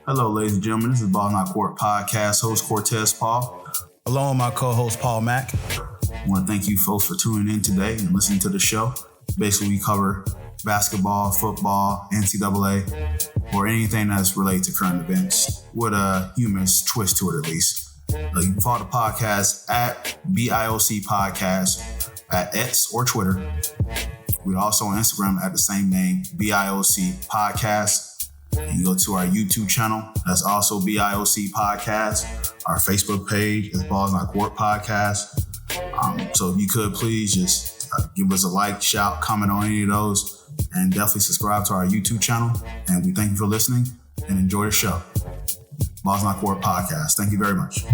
Hello, ladies and gentlemen. This is Ball Not Court Podcast host Cortez Paul. Along with my co-host Paul Mack. I want to thank you folks for tuning in today and listening to the show. Basically, we cover basketball, football, NCAA, or anything that's related to current events with a humorous twist to it, at least. You can follow the podcast at BIOC Podcast at X or Twitter. We're also on Instagram at the same name, BIOC Podcast. You go to our YouTube channel, that's also BIOC Podcast. Our Facebook page is Balls Not Court Podcast. So if you could please just give us a like, shout, comment on any of those, and definitely subscribe to our YouTube channel. And we thank you for listening and enjoy the show. Balls Not Court Podcast. Thank you very much.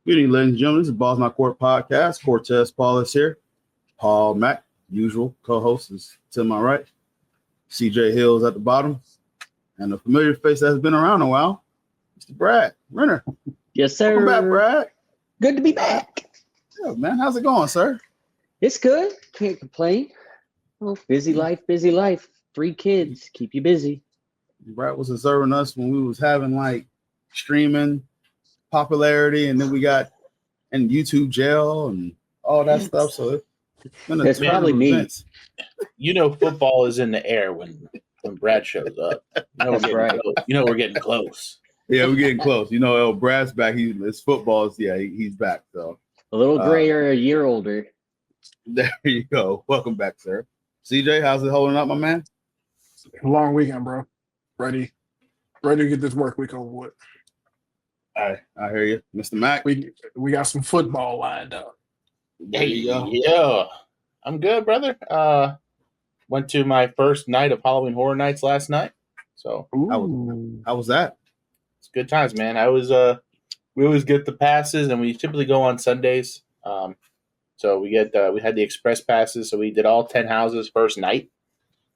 Good evening, ladies and gentlemen. This is Balls Not Court Podcast. Cortez Paul is here. Paul Mack, usual co-host, is to my right. CJ Hill's at the bottom. And a familiar face that has been around a while, Mr. Brad Renner. Yes, sir. Welcome back, Brad. Good to be back. Yeah, man. How's it going, sir? It's good. Can't complain. Oh, busy life, busy life. 3 kids. Keep you busy. Brad was observing us when we was having like streaming popularity, and then we got in YouTube jail and all that stuff. So it's been That's probably me. events. You know, football is in the air when Brad shows up. That's right. We're getting close. Yeah, we're getting close. Brad's back. His football's he's back. So A little grayer, a year older. there you go. Welcome back, sir. CJ, how's it holding up, my man? Long weekend, bro. Ready to get this work week over with. I hear you, Mr. Mack. We got some football lined up. There you go. Yeah, I'm good, brother. Went to my first night of Halloween Horror Nights last night. So How was that? it's good times, man. We always get the passes, and we typically go on Sundays. So we had the express passes, so we did all 10 houses first night.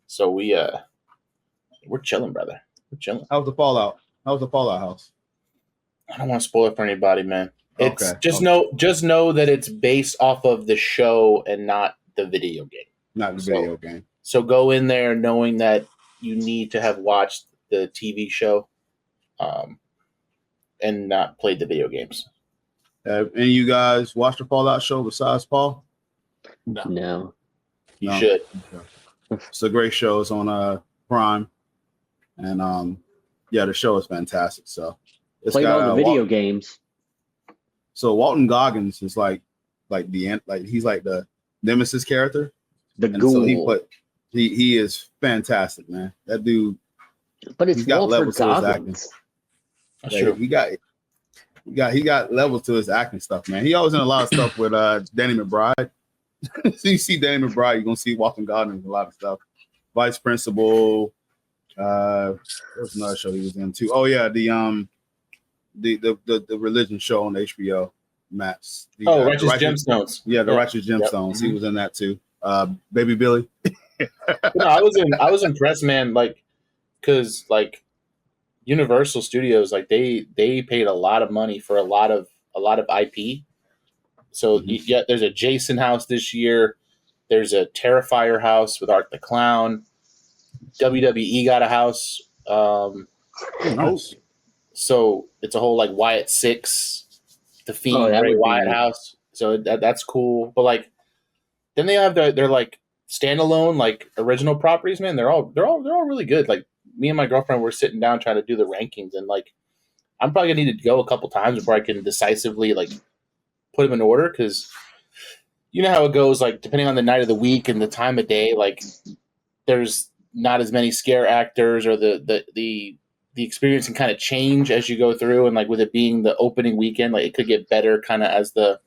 So we're chilling, brother. We're chilling. How's the Fallout? How's the Fallout house? I don't want to spoil it for anybody, man. It's Okay. just know that it's based off of the show and not the video game. Not the video game. So go in there knowing that you need to have watched the TV show, and not played the video games. Any of you guys watch the Fallout show besides Paul? No. You No. should. It's a great show. It's on Prime, and the show is fantastic. So it's Played got, all the video games. So Walton Goggins is like he's like the Nemesis character. The And ghoul. so he is fantastic, man. That dude. But it's he's got Walter levels to his Goggins. That's Like, true. he got levels to his acting stuff, man. He always in a lot of stuff with Danny McBride. So you see Danny McBride, you're gonna see Walton Goggins in a lot of stuff. Vice Principal. There's another show he was in too. Oh yeah, the religion show on HBO. Matt's Righteous Gemstones. Yeah, the Yeah. Righteous Gemstones. He was in that too. Baby Billy. No, I was impressed, man. Like, because like Universal Studios, like they paid a lot of money for a lot of IP. So there's a Jason house this year. There's a Terrifier house with Art the Clown. WWE got a house. Nice. So it's a whole like Wyatt Six, the Fiend, Oh, that Bray would be Wyatt neat. house. So that's cool. But like, then they have their like standalone like original properties. Man, they're all really good. Like me and my girlfriend were sitting down trying to do the rankings, and like I'm probably gonna need to go a couple times before I can decisively like put them in order, because you know how it goes. Like depending on the night of the week and the time of day, like there's not as many scare actors or the the experience can kind of change as you go through, and like with it being the opening weekend, like it could get better kind of as the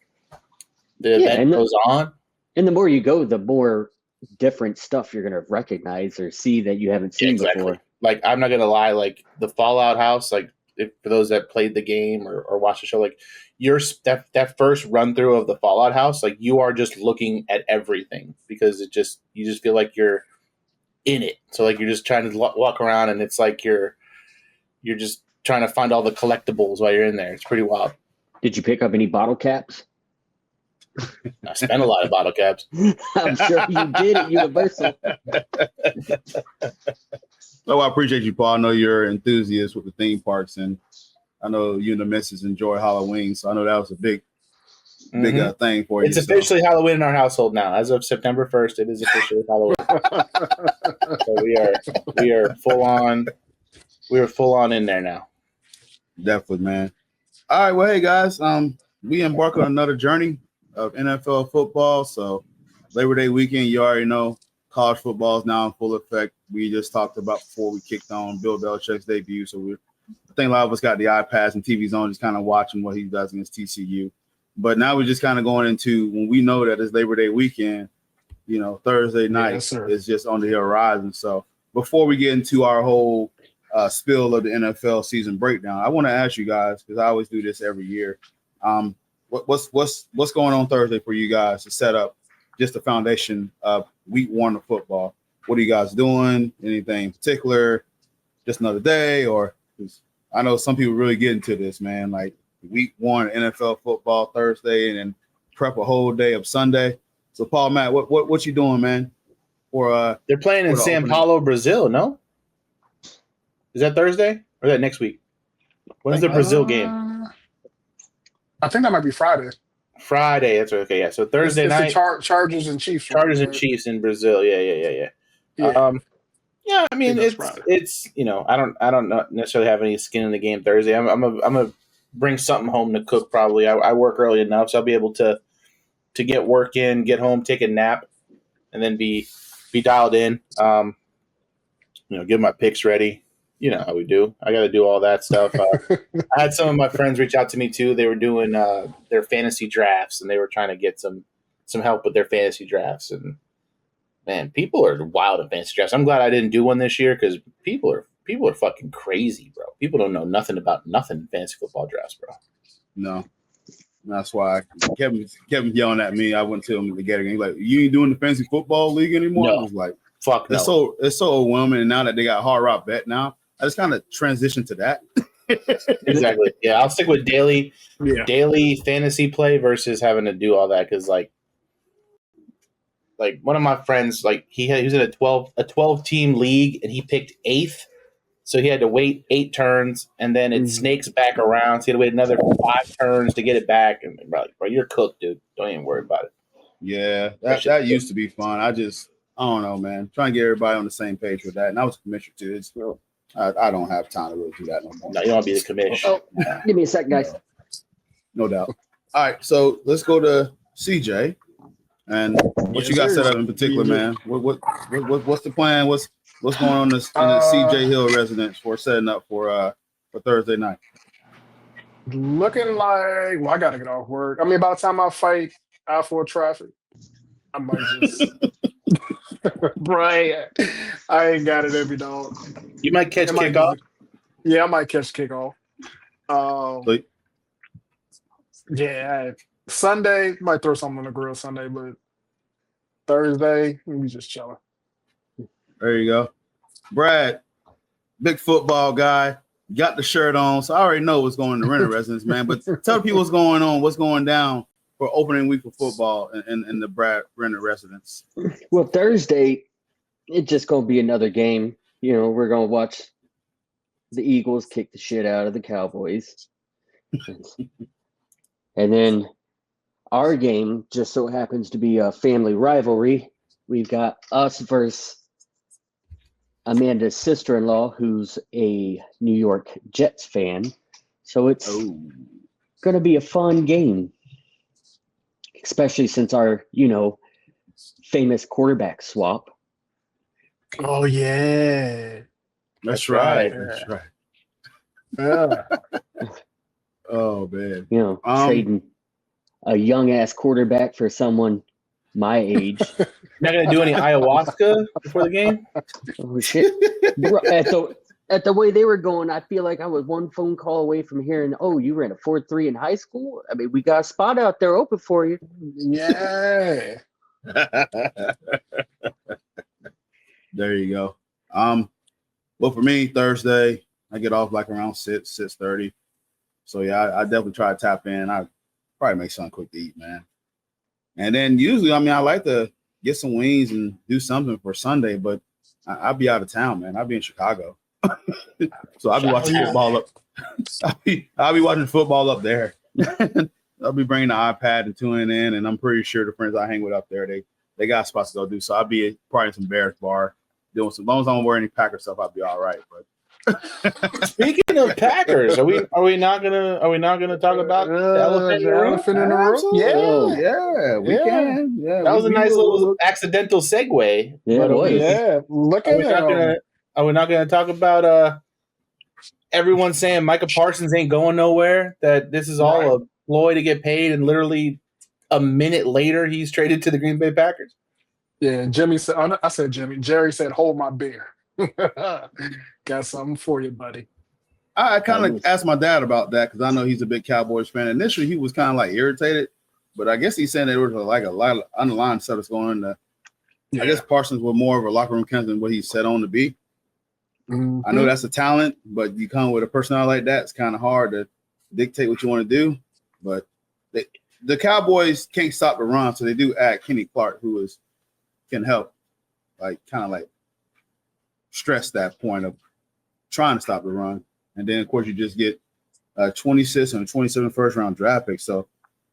event goes on. And the more you go, the more different stuff you're going to recognize or see that you haven't seen before. Like, I'm not going to lie, like the Fallout house, like for those that played the game or watched the show, like that first run through of the Fallout house, like you are just looking at everything because you just feel like you're in it. So like you're just trying to walk around and it's like you're just trying to find all the collectibles while you're in there. It's pretty wild. Did you pick up any bottle caps? I spent a lot of bottle caps. I'm sure you did at Universal. Oh, I appreciate you, Paul. I know you're an enthusiast with the theme parks, and I know you and the missus enjoy Halloween, so I know that was a big thing for you. It's officially Halloween in our household now. As of September 1st, it is officially Halloween. So we are full on. We are full on in there now. Definitely, man. All right, well, hey guys, we embark on another journey of NFL football. So Labor Day weekend, you already know college football is now in full effect. We just talked about before we kicked on Bill Belichick's debut. So I think a lot of us got the iPads and TVs on, just kind of watching what he does against TCU. But now we're just kind of going into when we know that it's Labor Day weekend, you know, Thursday night is just on the horizon. So before we get into our whole spill of the NFL season breakdown, I want to ask you guys, because I always do this every year. What's going on Thursday for you guys to set up just the foundation of week 1 of football? What are you guys doing? Anything in particular? Just another day? Or I know some people really get into this, man, like week 1 NFL football Thursday and then prep a whole day of Sunday. So Paul, Matt, what you doing, man? Or they're playing in Sao Paulo, Brazil, no? Is that Thursday or is that next week? When's the Brazil game? I think that might be Friday. Friday, that's right. Okay, yeah. So Thursday it's night, the Chargers and Chiefs. Chargers and Chiefs in Brazil. Yeah. Yeah, I mean it's you know I don't necessarily have any skin in the game Thursday. I'm gonna bring something home to cook probably. I work early enough, so I'll be able to get work in, get home, take a nap, and then be dialed in. Get my picks ready. You know how we do. I got to do all that stuff. I had some of my friends reach out to me too. They were doing their fantasy drafts, and they were trying to get some help with their fantasy drafts. And man, people are wild in fantasy drafts. I'm glad I didn't do one this year because people are fucking crazy, bro. People don't know nothing about nothing in fantasy football drafts, bro. No, that's why Kevin yelling at me. I went to him together, and he's like, "You ain't doing the fantasy football league anymore?" No. I was like, "Fuck no." It's so overwhelming, and now that they got Hard Rock Bet now. I just kind of transitioned to that. Exactly. Yeah, I'll stick with daily fantasy play versus having to do all that because like one of my friends, like he was in a 12 team league and he picked 8th, so he had to wait 8 turns and then it snakes back around, so he had to wait another 5 turns to get it back. And bro, you're cooked, dude. Don't even worry about it. Yeah, that used to be fun. I don't know, man. Trying to get everybody on the same page with that, and I was a commissioner too. It's real. I don't have time to really do that no more. No, you don't want to be the commissioner. Oh, give me a sec, guys. No doubt. All right, so let's go to CJ. And what you got set up in particular, man? What's the plan? What's going on in the CJ Hill residence for setting up for Thursday night? Looking like, I got to get off work. I mean, by the time I fight out for traffic, I might just. Right, I ain't got it every dog. You might catch kickoff. Yeah, I might catch kickoff. Yeah, Sunday might throw something on the grill Sunday, but Thursday we just chilling. There you go, Brad, big football guy. Got the shirt on, so I already know what's going on in the Renner residence, man. But tell people what's going on, what's going down for opening week of football in the Brad Renner residence. Well, Thursday, it's just going to be another game. You know, we're going to watch the Eagles kick the shit out of the Cowboys. And then our game just so happens to be a family rivalry. We've got us versus Amanda's sister-in-law, who's a New York Jets fan. So it's going to be a fun game. Especially since our, famous quarterback swap. Oh, yeah. That's right. That's right. Yeah. Oh man. You know, trading a young ass quarterback for someone my age. Not gonna do any ayahuasca before the game. Oh shit! Bro, at the way they were going, I feel like I was one phone call away from hearing, "Oh, you ran a 4.3 in high school." I mean, we got a spot out there open for you. Yeah. There you go. Well, for me, Thursday, I get off like around 6:30. So yeah, I definitely try to tap in. I probably make something quick to eat, man. And then usually, I mean, I like to get some wings and do something for Sunday, but I'll be out of town, man. I'll be in Chicago. So I'll be watching football up. I'll be watching football up there. I'll be bringing the iPad and tuning in, and I'm pretty sure the friends I hang with up there, they got spots to go do. So I'll be probably in some Bears bar doing some. As long as I don't wear any Packer stuff, I'll be all right. But speaking of Packers, are we not gonna talk about the elephant in the room? Yeah, we can. Yeah, that was a nice little accidental segue. Yeah, look at it. Are we not gonna talk about everyone saying Micah Parsons ain't going nowhere? That this is all a ploy to get paid, and literally a minute later he's traded to the Green Bay Packers. Yeah, Jimmy said. I said Jimmy. Jerry said, "Hold my beer." Got something for you, buddy. I kind of asked my dad about that because I know he's a big Cowboys fan. Initially, he was kind of like irritated, but I guess he's saying there was like a lot of underlying stuff that's going on. I guess Parsons was more of a locker room candidate than what he's set on to be. Mm-hmm. I know that's a talent, but you come with a personality like that, it's kind of hard to dictate what you want to do. But the Cowboys can't stop the run, so they do add Kenny Clark, who can help, like kind of like stress that point of trying to stop the run. And then, of course, you just get 26 and a 27 first-round draft pick. So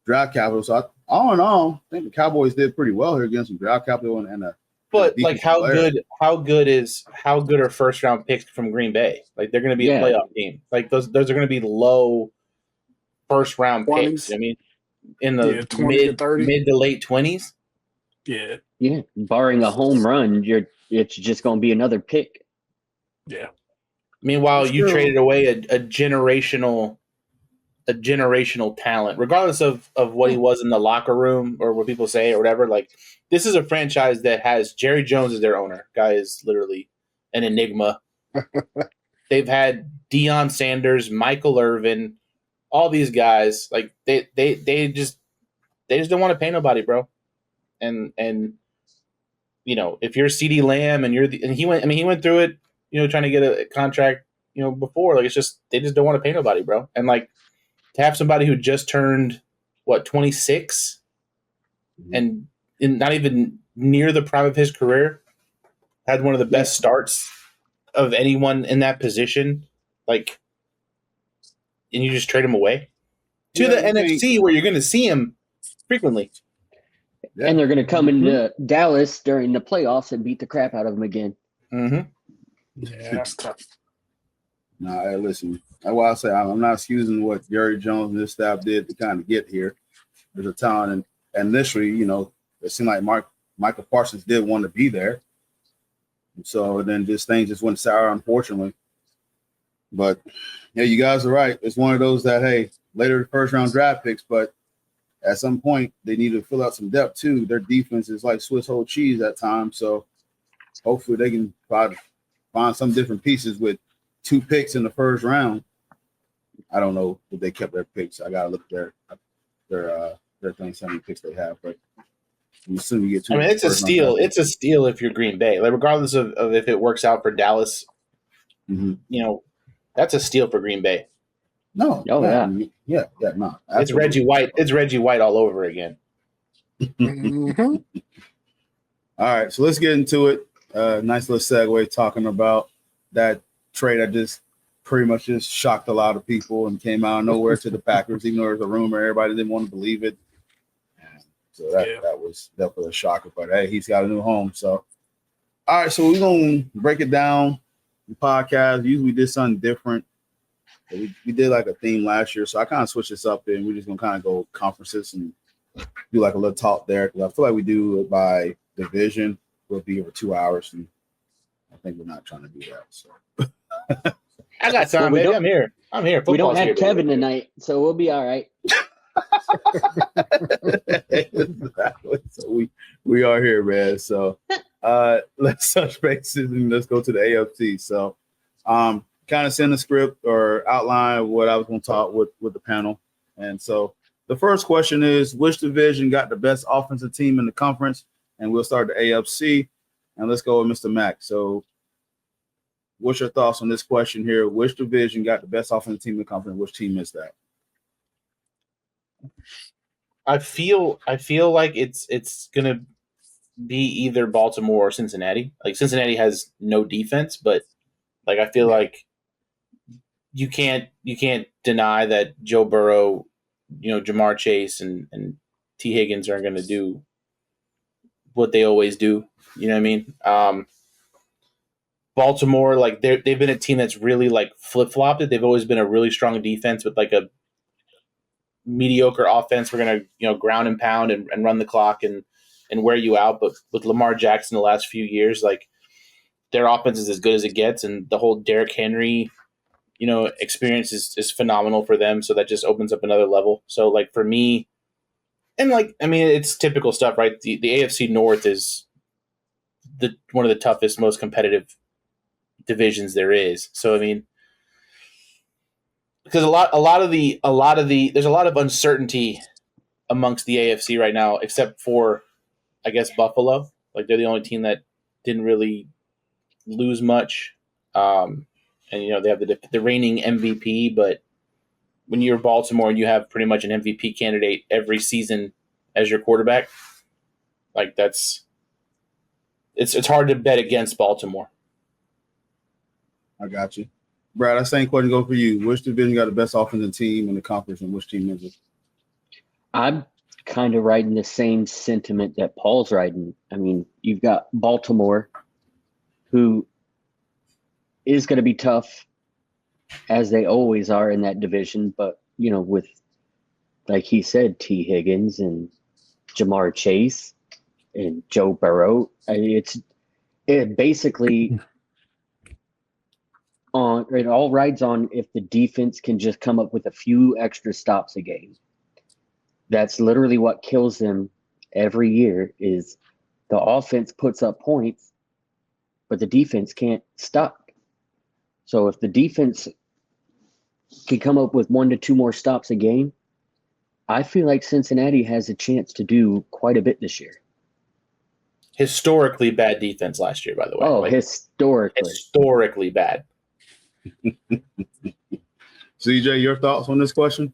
draft capital. So all in all, I think the Cowboys did pretty well here against some draft capital and a. But like, how good are first-round picks from Green Bay? Like, they're going to be a playoff team. Like those are going to be low first-round picks. I mean, in the 20 to 30. mid to late 20s. Yeah. Yeah. Barring a home run, it's just going to be another pick. Yeah. Meanwhile, you traded away a generational talent, regardless of what he was in the locker room or what people say or whatever. Like, this is a franchise that has Jerry Jones as their owner. Guy is literally an enigma. They've had Deion Sanders, Michael Irvin, all these guys. Like they just don't want to pay nobody, bro. And you know, if you're CeeDee Lamb and he went through it, you know, trying to get a contract, you know, before. Like, it's just they just don't want to pay nobody, bro. And like, to have somebody who just turned 26 and not even near the prime of his career, had one of the best starts of anyone in that position, like, and you just trade him away to the NFC where you're going to see him frequently. Yeah. And they're going to come into Dallas during the playoffs and beat the crap out of them again. Mm-hmm. Yeah, that's tough. No, hey, listen. That's why I say I'm not excusing what Jerry Jones and his staff did to kind of get here. There's a talent, and initially, you know, it seemed like Michael Parsons did want to be there. And so then this thing just went sour, unfortunately. But yeah, you guys are right. It's one of those that, hey, later first round draft picks, but at some point they need to fill out some depth too. Their defense is like Swiss whole cheese at times. So hopefully they can find some different pieces with 2 picks in the first round. I don't know if they kept their picks. I gotta look at their things, how many picks they have, but I'm assuming you get 2. I mean, it's a steal. It's a steal if you're Green Bay. Like, regardless of if it works out for Dallas, you know, that's a steal for Green Bay. No. Oh, yeah, no. Absolutely. It's Reggie White. It's Reggie White all over again. Mm-hmm. All right, so let's get into it. Nice little segue talking about that trade that just pretty much just shocked a lot of people and came out of nowhere to the Packers, even though it was a rumor. Everybody didn't want to believe it. So that was definitely a shocker. But, hey, he's got a new home. So, all right, so we're going to break it down. The podcast, usually we did something different. We did like a theme last year, so I kind of switched this up and we're just going to kind of go conferences and do like a little talk there because I feel like we do it by division. We'll be over 2 hours, and I think we're not trying to do that. So, I got time, Well, baby. I'm here. I'm here. We don't Football's have here, Kevin baby. tonight, so we'll be all right. So we are here, man. So let's touch bases and let's go to the AFC. So kind of send a script or outline what I was going to talk with the panel. And so the first question is, which division got the best offensive team in the conference? And we'll start the AFC. And let's go with Mr. Mack. So what's your thoughts on this question here? Which division got the best offensive team in the conference? Which team is that? I feel like it's gonna be either Baltimore or Cincinnati. Like Cincinnati has no defense, but like I feel like you can't deny that Joe Burrow, Jamar Chase and T. Higgins are gonna do what they always do. You know what I mean? Baltimore, like they've been a team that's really like flip-flopped it. They've always been a really strong defense with like a mediocre offense. We're gonna ground and pound and run the clock and wear you out. But with Lamar Jackson the last few years, like their offense is as good as it gets, and the whole Derrick Henry experience is phenomenal for them. So that just opens up another level. So like for me, and like I mean it's typical stuff, right? The AFC North is one of the toughest, most competitive divisions there is. So I mean, because a lot of the there's a lot of uncertainty amongst the AFC right now, except for I guess Buffalo. Like they're the only team that didn't really lose much, and they have the reigning MVP. But when you're Baltimore and you have pretty much an MVP candidate every season as your quarterback, like it's hard to bet against Baltimore. I got you. Brad, that same question go for you. Which division got the best offensive team in the conference, and which team is it? I'm kind of riding the same sentiment that Paul's riding. I mean, you've got Baltimore, who is going to be tough, as they always are in that division. But, with, like he said, T. Higgins and Jamar Chase and Joe Burrow, it basically it all rides on if the defense can just come up with a few extra stops a game. That's literally what kills them every year is the offense puts up points, but the defense can't stop. So if the defense can come up with 1 to 2 more stops a game, I feel like Cincinnati has a chance to do quite a bit this year. Historically bad defense last year, by the way. Oh, historically bad. CJ, your thoughts on this question?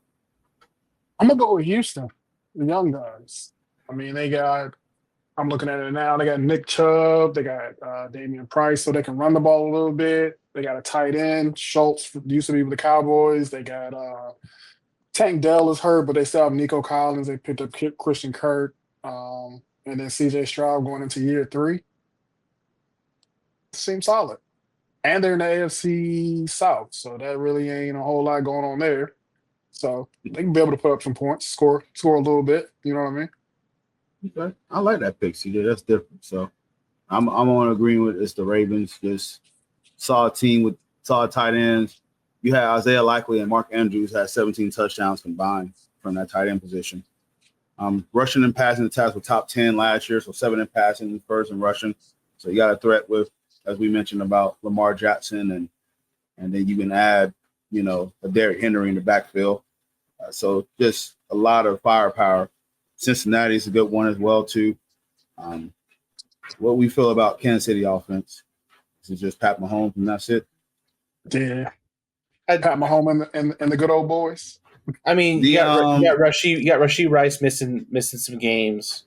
I'm going to go with Houston, the young guys. I mean, I'm looking at it now, they got Nick Chubb, they got Damian Price, so they can run the ball a little bit. They got a tight end, Schultz, used to be with the Cowboys. They got Tank Dell is hurt, but they still have Nico Collins. They picked up Christian Kirk, and then CJ Stroud going into year 3. Seems solid. And they're in the AFC South, so that really ain't a whole lot going on there. So they can be able to put up some points, score a little bit. You know what I mean? Okay, I like that pick, CJ. That's different. So I'm on agreeing with it's the Ravens. Just saw a team with solid tight ends. You had Isaiah Likely and Mark Andrews had 17 touchdowns combined from that tight end position. Rushing and passing attacks were top 10 last year, so 7 in passing, first in rushing. So you got a threat with, as we mentioned, about Lamar Jackson, and then you can add, a Derrick Henry in the backfield. So just a lot of firepower. Cincinnati is a good one as well, too. What we feel about Kansas City offense? Is it just Pat Mahomes and that's it? Yeah. Pat Mahomes and the good old boys. I mean, you got Rashee Rice missing some games.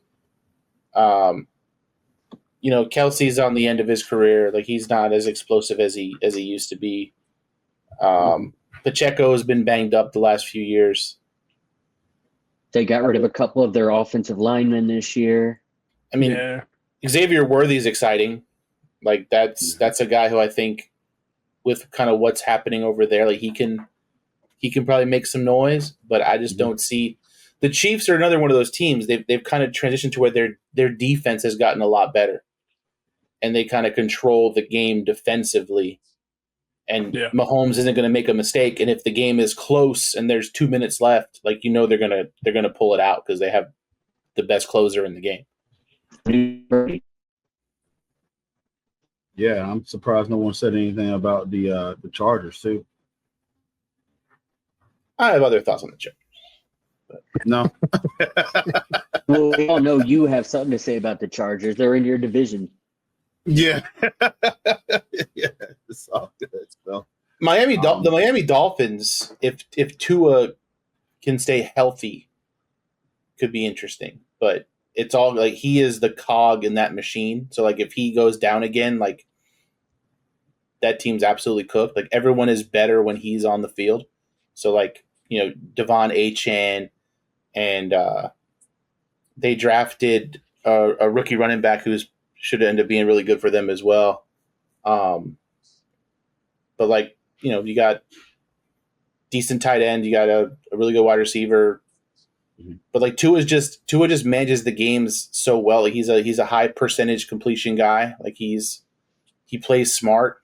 Kelsey's on the end of his career. Like he's not as explosive as he used to be. Pacheco has been banged up the last few years. They got rid of a couple of their offensive linemen this year. I mean, Xavier Worthy is exciting. Like that's a guy who I think, with kind of what's happening over there, like he can probably make some noise. But I just don't see the Chiefs are another one of those teams. They've kind of transitioned to where their defense has gotten a lot better, and they kind of control the game defensively. And Yeah. Mahomes isn't going to make a mistake. And if the game is close and there's 2 minutes left, like, they're gonna pull it out because they have the best closer in the game. Yeah, I'm surprised no one said anything about the Chargers too. I have other thoughts on the Chargers. No. Well, we all know you have something to say about the Chargers. They're in your division. Yeah. Yeah, it's all good. So, The Miami Dolphins, if Tua can stay healthy, could be interesting. But it's all like he is the cog in that machine. So like if he goes down again, like that team's absolutely cooked. Like everyone is better when he's on the field. So like, Devon Achane and they drafted a rookie running back who should end up being really good for them as well. But like, you got decent tight end, you got a really good wide receiver. Mm-hmm. But like Tua just manages the games so well. Like he's a high percentage completion guy. Like he plays smart.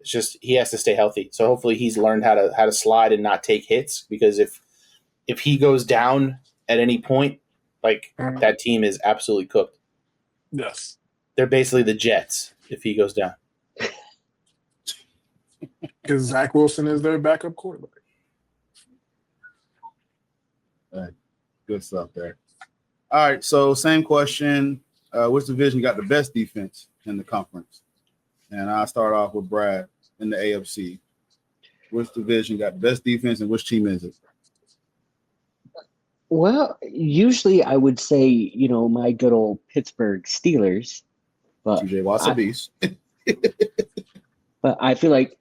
It's just he has to stay healthy. So hopefully he's learned how to slide and not take hits, because if he goes down at any point, like that team is absolutely cooked. Yes. They're basically the Jets if he goes down. Because Zach Wilson is their backup quarterback. Good stuff there. All right, so same question. Which division got the best defense in the conference? And I'll start off with Brad in the AFC. Which division got the best defense and which team is it? Well, usually I would say, my good old Pittsburgh Steelers. But TJ Watt's a beast. But I feel like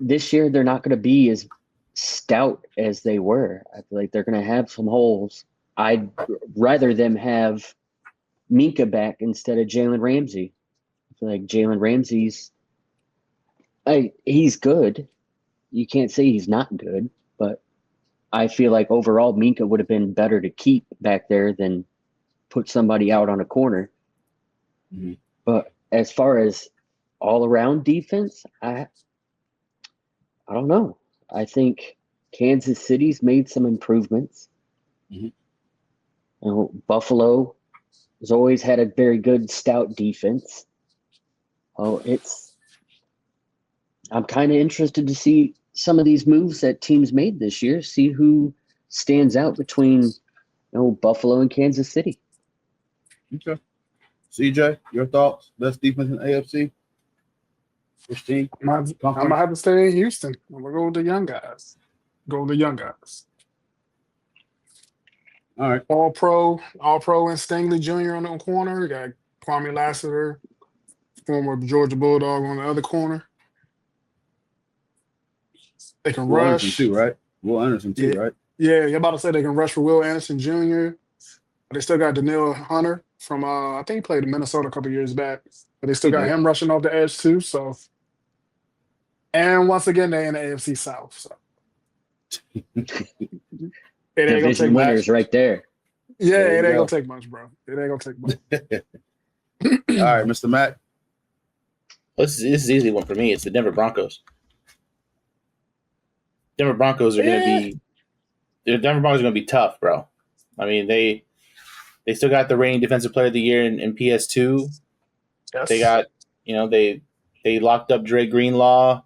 this year they're not going to be as stout as they were. I feel like they're going to have some holes. I'd rather them have Minka back instead of Jalen Ramsey. I feel like Jalen Ramsey's he's good. You can't say he's not good, but I feel like overall Minka would have been better to keep back there than put somebody out on a corner. Mm-hmm. But as far as all-around defense, I don't know. I think Kansas City's made some improvements. Mm-hmm. Buffalo has always had a very good, stout defense. I'm kind of interested to see some of these moves that teams made this year, see who stands out between Buffalo and Kansas City. Okay. CJ, your thoughts? Best defense in AFC? Which team? I'm going to have to stay in Houston. I'm going to go with the young guys. All right. All pro and Stingley Jr. on the corner. You got Kwame Lassiter, former Georgia Bulldog, on the other corner. They can Will rush. Anderson too, right? Will Anderson too, right? Yeah, you're about to say they can rush for Will Anderson Jr. But they still got Daniil Hunter from I think he played in Minnesota a couple years back. But they still got him rushing off the edge too. So, and once again, they're in the AFC South. So it ain't gonna take winners much. Right there. Yeah, it ain't gonna take much, bro. It ain't gonna take much. All right, Mr. Matt. This is an easy one for me. It's the Denver Broncos. Denver Broncos are going to be tough, bro. I mean, they still got the reigning defensive player of the year in PS2. Yes. They got, they locked up Dre Greenlaw,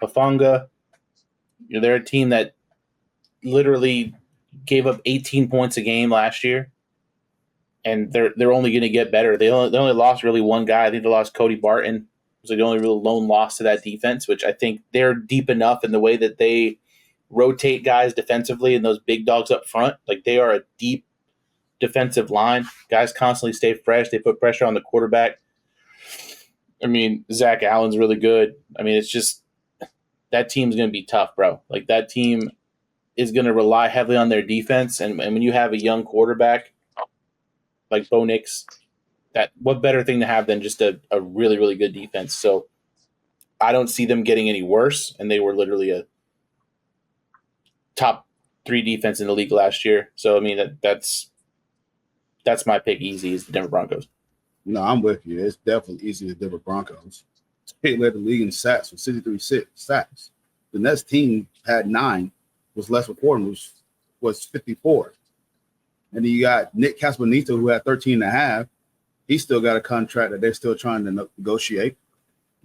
Hufanga. They're a team that literally gave up 18 points a game last year, and they're only going to get better. They only lost really one guy. I think they lost Cody Barton. It was like the only real lone loss to that defense, which I think they're deep enough in the way that they rotate guys defensively and those big dogs up front. Like they are a deep defensive line. Guys constantly stay fresh. They put pressure on the quarterback. I mean, Zach Allen's really good. I mean, it's just that team's going to be tough, bro. Like that team is going to rely heavily on their defense. And when you have a young quarterback like Bo Nix, what better thing to have than just a really, really good defense. So I don't see them getting any worse. And they were literally a top 3 defense in the league last year. So, I mean, that's my pick easy is the Denver Broncos. No, I'm with you. It's definitely easy the Denver Broncos. They led the league in sacks with 63 sacks. The next team had 9, was less reported, was 54. And then you got Nick Caspanito, who had 13.5. He still got a contract that they're still trying to negotiate.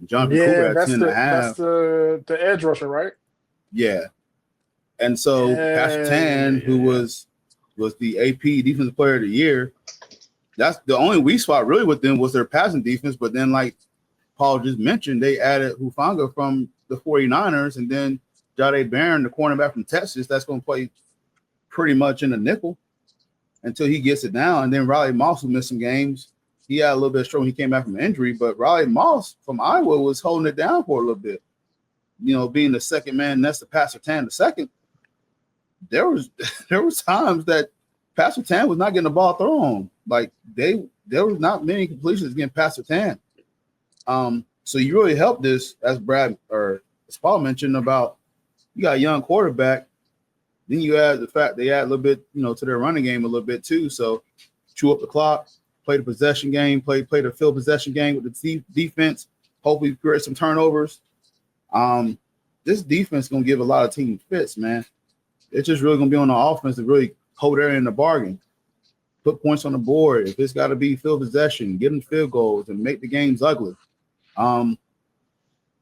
John Cooper had 10.5. That's the edge rusher, right? Yeah. And so Pastor who was the AP Defensive Player of the Year, that's the only weak spot really with them was their passing defense. But then, like Paul just mentioned, they added Hufanga from the 49ers, and then Jahdae Barron, the cornerback from Texas, that's going to play pretty much in the nickel until he gets it down. And then Riley Moss will miss some games. He had a little bit of struggle when he came back from injury, but Riley Moss from Iowa was holding it down for a little bit. You know, being the second man next to Pastor Tan the second, there was times that Pastor Tan was not getting the ball thrown. Like there was not many completions against Pastor Tan. So you really helped this, as Paul mentioned about, you got a young quarterback. Then you add the fact they add a little bit, to their running game a little bit too. So chew up the clock, play the possession game, play the field possession game with the defense. Hopefully create some turnovers. This defense is gonna give a lot of teams fits, man. It's just really gonna be on the offense to really hold there in the bargain, put points on the board. If it's got to be field possession, get them field goals and make the games ugly.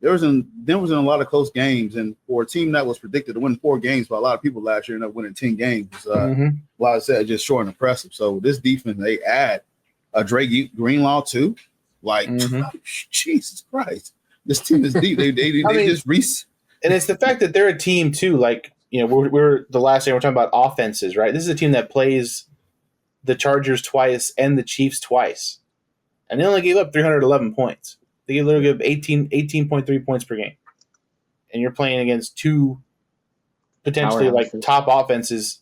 There was in a lot of close games, and for a team that was predicted to win 4 games by a lot of people last year, ended up winning 10 games. Like I said, just short and impressive. So this defense, they add a Drake Greenlaw too. Like Jesus Christ, this team is deep. They just Reese. And it's the fact that they're a team too. Like we're the last thing we're talking about offenses, right? This is a team that plays the Chargers twice and the Chiefs twice, and they only gave up 311 points. They literally give 18.3 points per game. And you're playing against 2 potentially like top offenses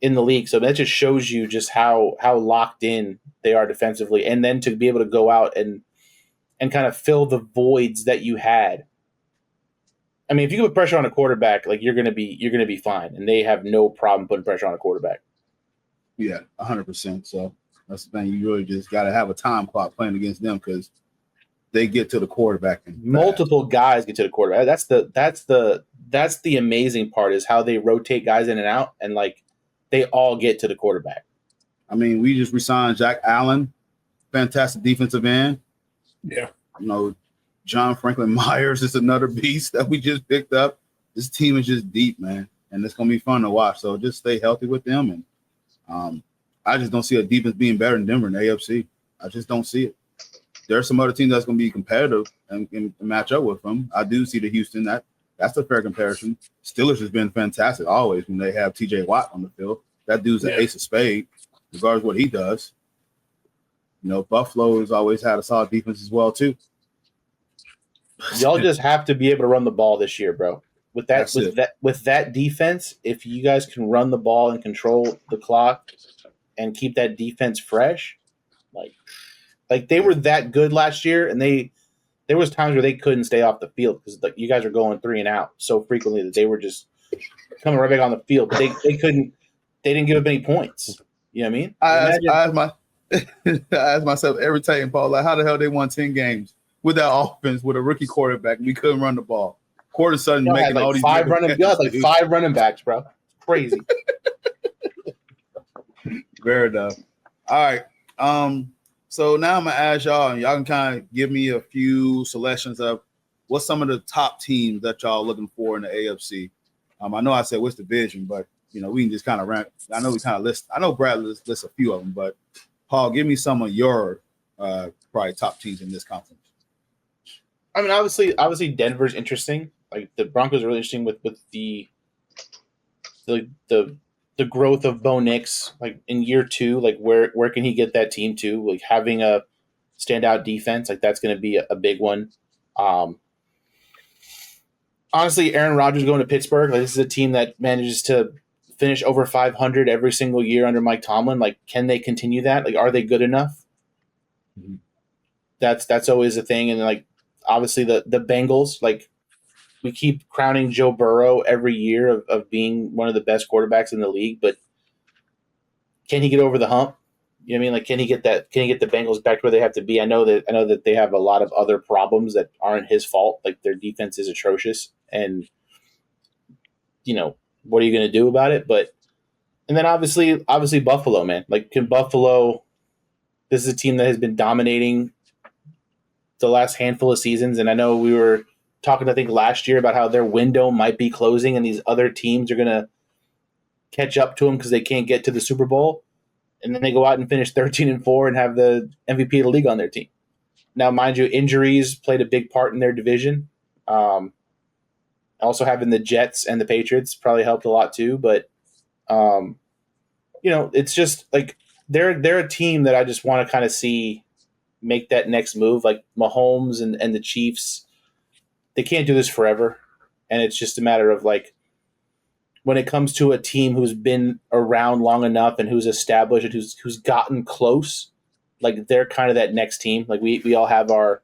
in the league. So that just shows you just how locked in they are defensively. And then to be able to go out and kind of fill the voids that you had. I mean, if you put pressure on a quarterback, like you're gonna be fine. And they have no problem putting pressure on a quarterback. Yeah, 100%. So that's the thing. You really just gotta have a time clock playing against them because they get to the quarterback. Multiple guys get to the quarterback. That's the amazing part is how they rotate guys in and out, and like they all get to the quarterback. I mean, we just re-signed Jack Allen, fantastic defensive end. Yeah. John Franklin Myers is another beast that we just picked up. This team is just deep, man, and it's gonna be fun to watch. So just stay healthy with them, and I just don't see a defense being better than Denver in the AFC. I just don't see it. There are some other teams that's going to be competitive and match up with them. I do see the Houston. That's a fair comparison. Steelers has been fantastic always when they have T.J. Watt on the field. That dude's an ace of spades, regardless of what he does. Buffalo has always had a solid defense as well too. Y'all just have to be able to run the ball this year, bro. With that defense, if you guys can run the ball and control the clock and keep that defense fresh, like they were that good last year, and there was times where they couldn't stay off the field because you guys are going 3 and out so frequently that they were just coming right back on the field. But they didn't give up any points. You know what I mean? I ask myself every time, Paul, like how the hell they won 10 games with that offense with a rookie quarterback? We couldn't run the ball. Quarter sudden making all these 5 running backs, bro. Crazy. Fair enough. All right. So now I'm going to ask y'all, and y'all can kind of give me a few selections of what's some of the top teams that y'all looking for in the AFC. I know I said what's the division, but, we can just kind of rank. I know we kind of list. I know Brad lists a few of them, but Paul, give me some of your probably top teams in this conference. I mean, obviously Denver's interesting. Like the Broncos are really interesting with the growth of Bo Nix, like in year 2, like where can he get that team to? Like having a standout defense, like that's going to be a big one. Honestly, Aaron Rodgers going to Pittsburgh, like this is a team that manages to finish over 500 every single year under Mike Tomlin. Like, can they continue that? Like, are they good enough? Mm-hmm. That's always a thing. And like, obviously the Bengals, like we keep crowning Joe Burrow every year of being one of the best quarterbacks in the league, but can he get over the hump? You know what I mean? Like, can he get the Bengals back to where they have to be? I know that they have a lot of other problems that aren't his fault. Like, their defense is atrocious, and what are you going to do about it? And then obviously Buffalo, man. Like, can Buffalo? This is a team that has been dominating the last handful of seasons, and I know we were talking, I think, last year about how their window might be closing, and these other teams are going to catch up to them because they can't get to the Super Bowl, and then they go out and finish 13-4 and have the MVP of the league on their team. Now, mind you, injuries played a big part in their division. Also, having the Jets and the Patriots probably helped a lot too. But it's just like they're a team that I just want to kind of see make that next move. Like Mahomes and the Chiefs, they can't do this forever, and it's just a matter of like when it comes to a team who's been around long enough and who's established and who's gotten close, like they're kind of that next team. Like we all have our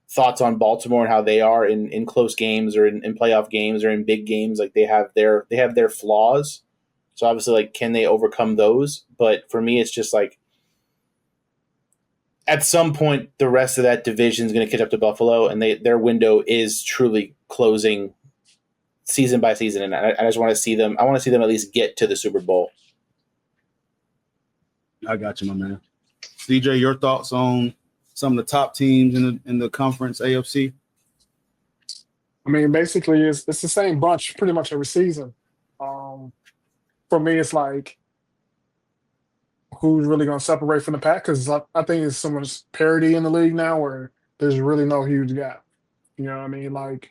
thoughts on Baltimore and how they are in close games or in playoff games or in big games. Like they have their flaws. So obviously, like, can they overcome those? But for me, it's just like at some point the rest of that division is going to catch up to Buffalo, and their window is truly closing season by season. And I just want to see them. I want to see them at least get to the Super Bowl. I got you, my man. CJ, your thoughts on some of the top teams in the conference AFC? I mean, basically, it's the same bunch pretty much every season. For me, it's like who's really going to separate from the pack? Because I think it's so much parity in the league now where there's really no huge gap. You know what I mean? Like,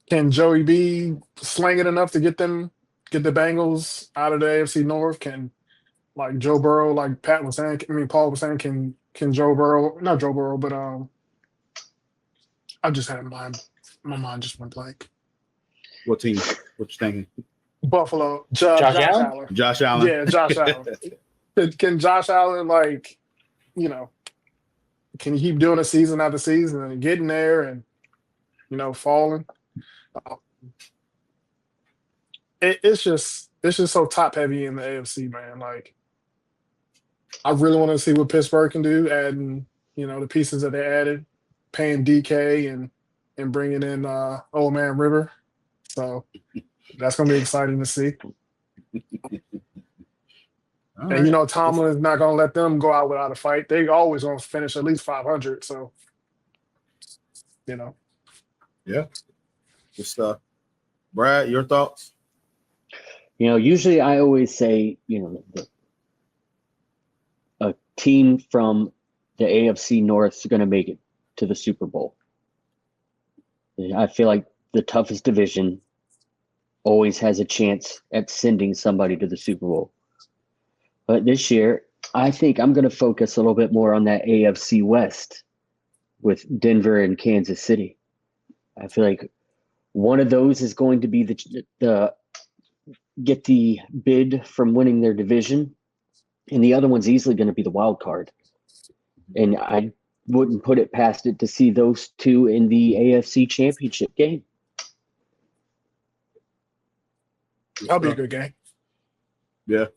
can Joey B sling it enough to get the Bengals out of the AFC North? Can like Joe Burrow, like Paul was saying, can Joe Burrow, not Joe Burrow, but I just had my mind just went blank. What team? What you thinking? Buffalo. Josh Allen. Josh Allen. Yeah, Josh Allen. Can Josh Allen, like, can he keep doing it season after season and getting there and, falling? It's just so top heavy in the AFC, man. Like, I really want to see what Pittsburgh can do, adding, the pieces that they added, paying DK and bringing in old man River. So that's going to be exciting to see. And, Tomlin is not going to let them go out without a fight. They always going to finish at least 500. So, Yeah. Good stuff. Brad, your thoughts? Usually I always say, a team from the AFC North is going to make it to the Super Bowl. I feel like the toughest division always has a chance at sending somebody to the Super Bowl. But this year, I think I'm going to focus a little bit more on that AFC West with Denver and Kansas City. I feel like one of those is going to be the get the bid from winning their division, and the other one's easily going to be the wild card. And I wouldn't put it past it to see those two in the AFC Championship game. That'll be a good game. Yeah.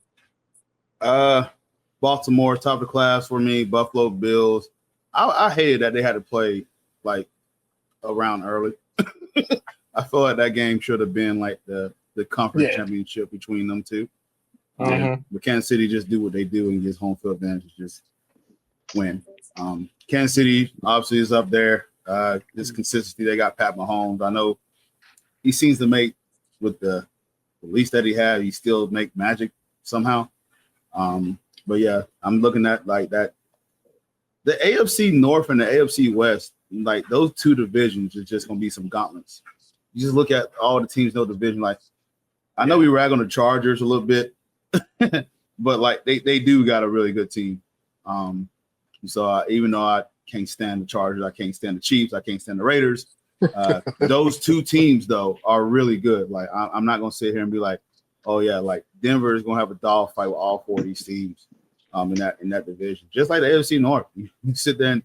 Baltimore, top of the class for me. Buffalo Bills. I hated that they had to play like around early. I feel like that game should have been like the conference championship between them two. But Kansas City just do what they do and gets home field advantage, just win. Kansas City obviously is up there. This consistency, they got Pat Mahomes. I know he seems to make with the least that he had, he still make magic somehow. But yeah, I'm looking at like that. The AFC North and the AFC West, like those two divisions is just gonna be some gauntlets. You just look at all the teams in those division. Like, I know we rag on the Chargers a little bit, but like they do got a really good team. So even though I can't stand the Chargers, I can't stand the Chiefs, I can't stand the Raiders. Those two teams though are really good. Like I'm not gonna sit here and be like, oh yeah, like Denver is gonna have a dogfight with all four of these teams in that division. Just like the AFC North. You sit there and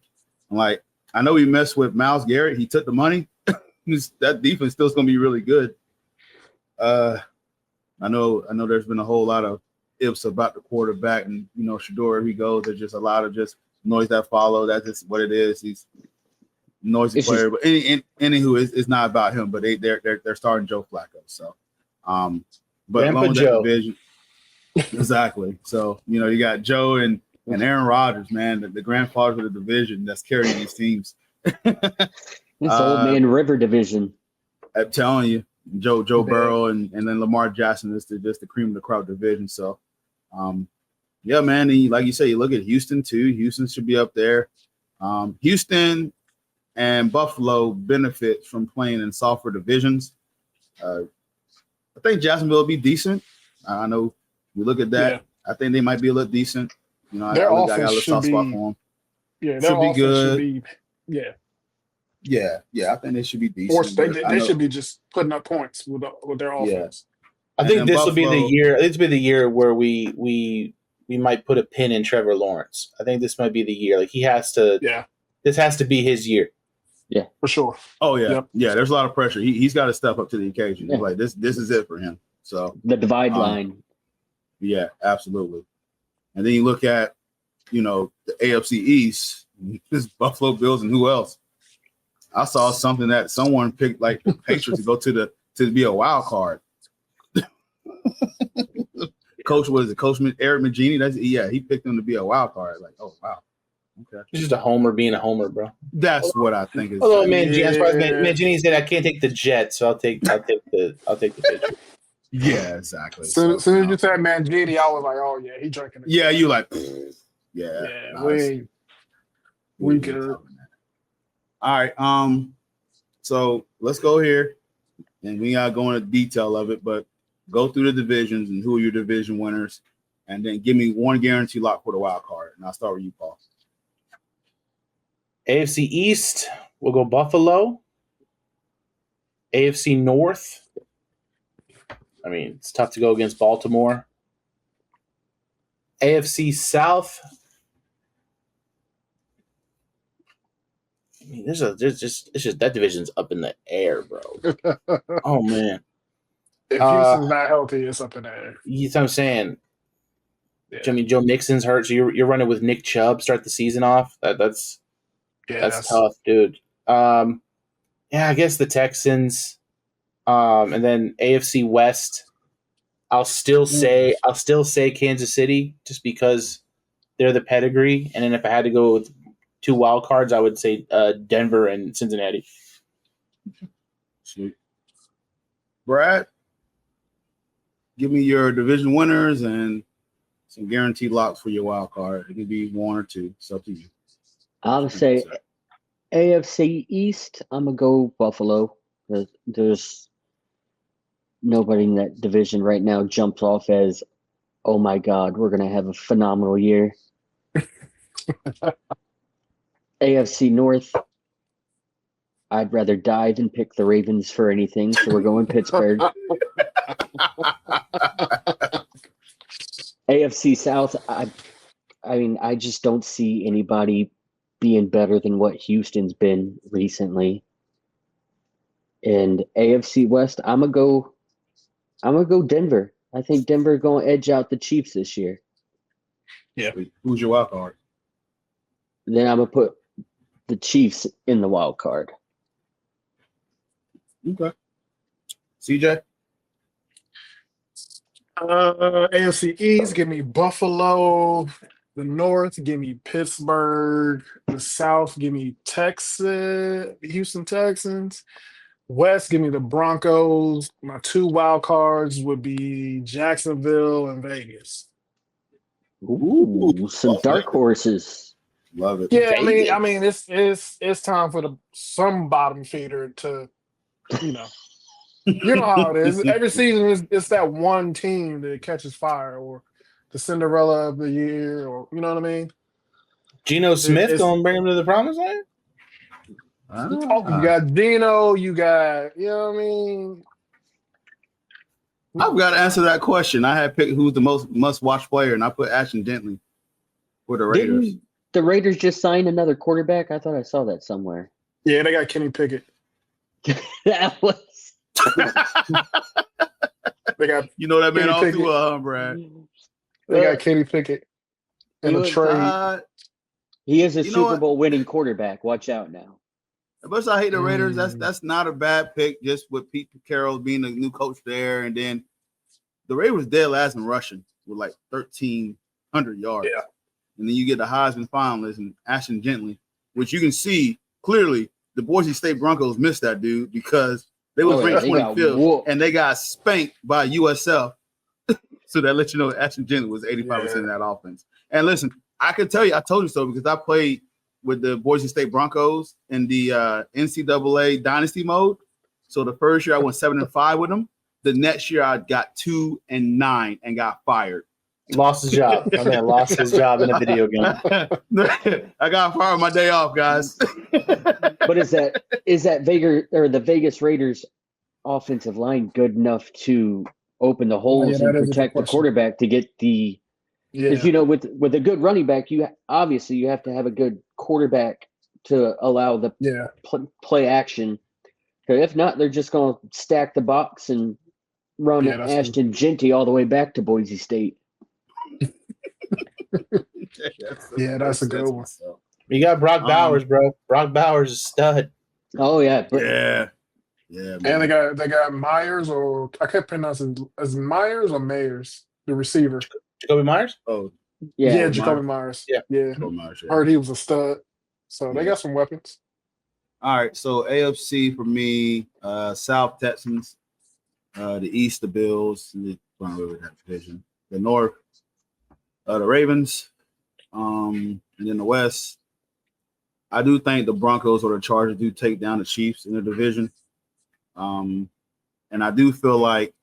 like, I know we messed with Myles Garrett, he took the money. That defense still is gonna be really good. The I know there's been a whole lot of ifs about the quarterback, and Shador, where he goes, there's just a lot of just noise that follow. That's just what it is. He's a noisy player, but anywho, it's not about him. But they're starting Joe Flacco, so but Grandpa along with Joe. that division, exactly. So you got Joe and Aaron Rodgers, man, the grandfathers of the division that's carrying these teams. This old man River division. I'm telling you, Joe Burrow and then Lamar Jackson is just the cream of the crop division. So, yeah, man. And like you say, you look at Houston too. Houston should be up there. Houston and Buffalo benefit from playing in softer divisions. I think Jacksonville will be decent. I know you look at that. Yeah. I think they might be a little decent. Their I offense got a soft spot for them. Yeah, their offense should be good. Yeah. I think they should be decent. They should be just putting up points with their offense. Yeah. I think this will be the year. This will be the year where we might put a pin in Trevor Lawrence. I think this might be the year. Like he has to. Yeah. This has to be his year. Yeah, for sure. Oh yeah, yeah. There's a lot of pressure. He's got to step up to the occasion. Yeah. Like this is it for him. So the divide line. Yeah, absolutely. And then you look at, the AFC East. This Buffalo Bills and who else? I saw something that someone picked like the Patriots to go to be a wild card. Coach, what is it? Coach Eric Magini? He picked them to be a wild card. Like, oh wow. Okay. He's just a homer being a homer, bro. That's what I think is. Although Mangini said I can't take the Jets, so I'll take the Patriots. Yeah, exactly. So as soon as you said Mangini, I was like, oh yeah, he drinking. Yeah, you like. Yeah, we good. All right. So let's go here, and we gotta go into detail of it, but go through the divisions and who are your division winners, and then give me one guarantee lock for the wild card. And I'll start with you, Paul. AFC East, we'll go Buffalo. AFC North, I mean, it's tough to go against Baltimore. AFC South, I mean, it's just that division's up in the air, bro. Oh man, if Houston's not healthy, it's up in the air. You know what I'm saying? Yeah. I mean, Joe Mixon's hurt, so you're running with Nick Chubb start the season off. That's tough, dude. I guess the Texans, and then AFC West. I'll still say Kansas City just because they're the pedigree, and then if I had to go with two wild cards, I would say Denver and Cincinnati. Sweet. Brad, give me your division winners and some guaranteed locks for your wild card. It could be one or two. It's up to you. I'll say AFC East, I'm going to go Buffalo. There's nobody in that division right now jumps off as, oh my God, we're going to have a phenomenal year. AFC North, I'd rather die than pick the Ravens for anything, so we're going Pittsburgh. AFC South, I just don't see anybody being better than what Houston's been recently. And AFC West, I'm gonna go Denver. I think Denver gonna edge out the Chiefs this year. Yeah. Who's your wild card? Then I'm gonna put the Chiefs in the wild card. Okay. CJ? AFC East, give me Buffalo. The North, give me Pittsburgh. The South, give me Houston Texans. West, give me the Broncos. My two wild cards would be Jacksonville and Vegas. Ooh, some dark horses. Love it. Yeah, I mean, it's time for some bottom feeder to, you know how it is. Every season it's that one team that catches fire, or the Cinderella of the year, or you know what I mean. Geno Smith gonna bring him to the promised land. You got Geno, you got, you know what I mean? I've got to answer that question. I had picked who's the most must-watch player, and I put Ashton Dentley for the Raiders. Didn't the Raiders just signed another quarterback? I thought I saw that somewhere. Yeah, they got Kenny Pickett. That was... They got You know that man Kenny all Pickett. too well, huh, Brad? They got Kenny Pickett in a trade. He is a You know Super what? Bowl winning quarterback. Watch out now. As much as I hate the Raiders, that's not a bad pick. Just with Pete Carroll being the new coach there, and then the Raiders was dead last in rushing with like 1,300 yards. Yeah. And then you get the Heisman finalist and Ashton Gently, which you can see clearly the Boise State Broncos missed that dude because they was ranked 25th and they got spanked by USF. So that lets you know Ashton Gently was 85% of that offense. And listen, I can tell you, I told you so because I played with the Boise State Broncos in the NCAA dynasty mode. So the first year I went 7-5 with them. The next year I got 2-9 and got fired. Lost his job. My man lost his job in a video game. I got fired my day off, guys. But is that the Vegas Raiders offensive line good enough to open the holes and protect the quarterback to get the? Because with a good running back, you have to have a good quarterback to allow the play action. Because if not, they're just going to stack the box and run Ashton Genty all the way back to Boise State. That's a good one. You got Brock Bowers, bro. Brock Bowers is a stud. Oh yeah, yeah. And they got Myers, or I can't pronounce it as Myers or Mayers, the receiver. Jacoby Myers? Oh, yeah, Jacoby Myers. Yeah. Myers, Heard he was a stud. So they got some weapons. All right, so AFC for me, South Texans, the East the Bills, and that division. The North, the Ravens, and then the West. I do think the Broncos or the Chargers do take down the Chiefs in the division. And I do feel like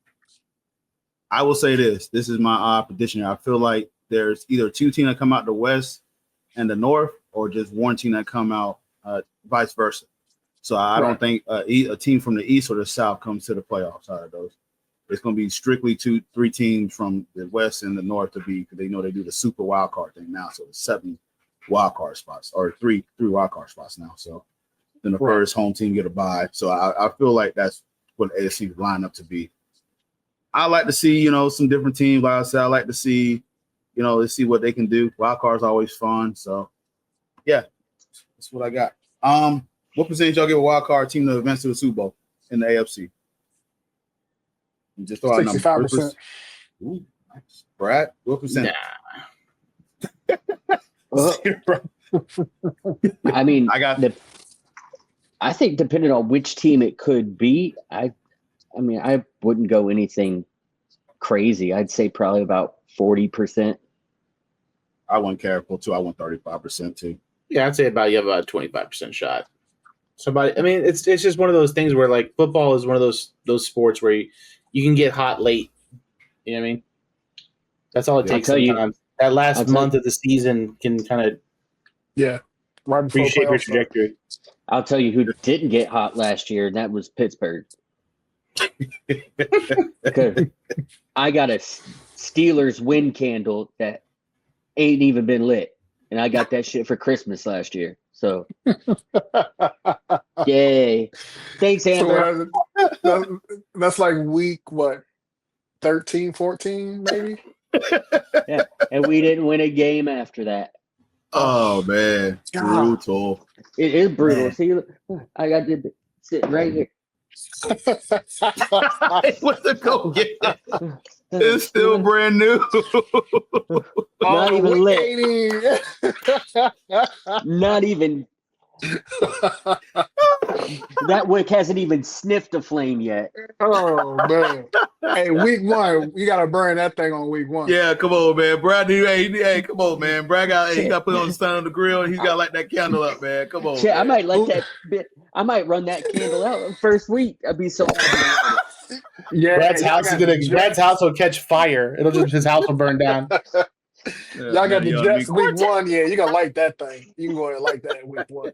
I will say this is my odd prediction. I feel like there's either two teams that come out the West and the North, or just one team that come out vice versa. So I don't think a team from the East or the South comes to the playoffs out of those. It's going to be strictly 2-3 teams from the West and the North to be, because they know they do the super wild card thing now. So it's 7 wild card spots, or three wild card spots now. So then the first home team get a bye. So I feel like that's what AFC would line up to be. I like to see, some different teams. Like I said, I like to see, let's see what they can do. Wild card's always fun. So yeah, that's what I got. What percentage y'all give a wild card team to advance to the Super Bowl in the AFC? Just throw out 65%. Ooh, nice. Brad, what percent? I mean, I think depending on which team it could be, I wouldn't go anything crazy. I'd say probably about 40%. I went careful too. I went 35% too. Yeah, I'd say you have about a 25% shot. It's just one of those things where, like, football is one of those sports where you can get hot late. You know what I mean? That's all it takes sometimes. That last month of the season can kind of right before reshape your trajectory. I'll tell you who didn't get hot last year, and that was Pittsburgh. I got a Steelers win candle that ain't even been lit, and I got that shit for Christmas last year. So, yay! Thanks, Amber. So that's like week 13, 14, maybe. Yeah, and we didn't win a game after that. Oh man, brutal! It is brutal. Man. See, I got to sit right here. What's the go get? It's still brand new. Not even lit. Not even. That wick hasn't even sniffed a flame yet. Oh man! Hey, week 1, you gotta burn that thing on week 1. Yeah, come on, man. Brad, hey, come on, man. Brad got to put on the sun on the grill, and he's got to light that candle up, man. Come on. Yeah, man. I might light that bit. I might run that candle out first week. I'd be so. Yeah, Brad's house will catch fire. His house will burn down. Y'all got the Jets week 1. Yeah, you gotta light that thing. You can go ahead and light that week 1.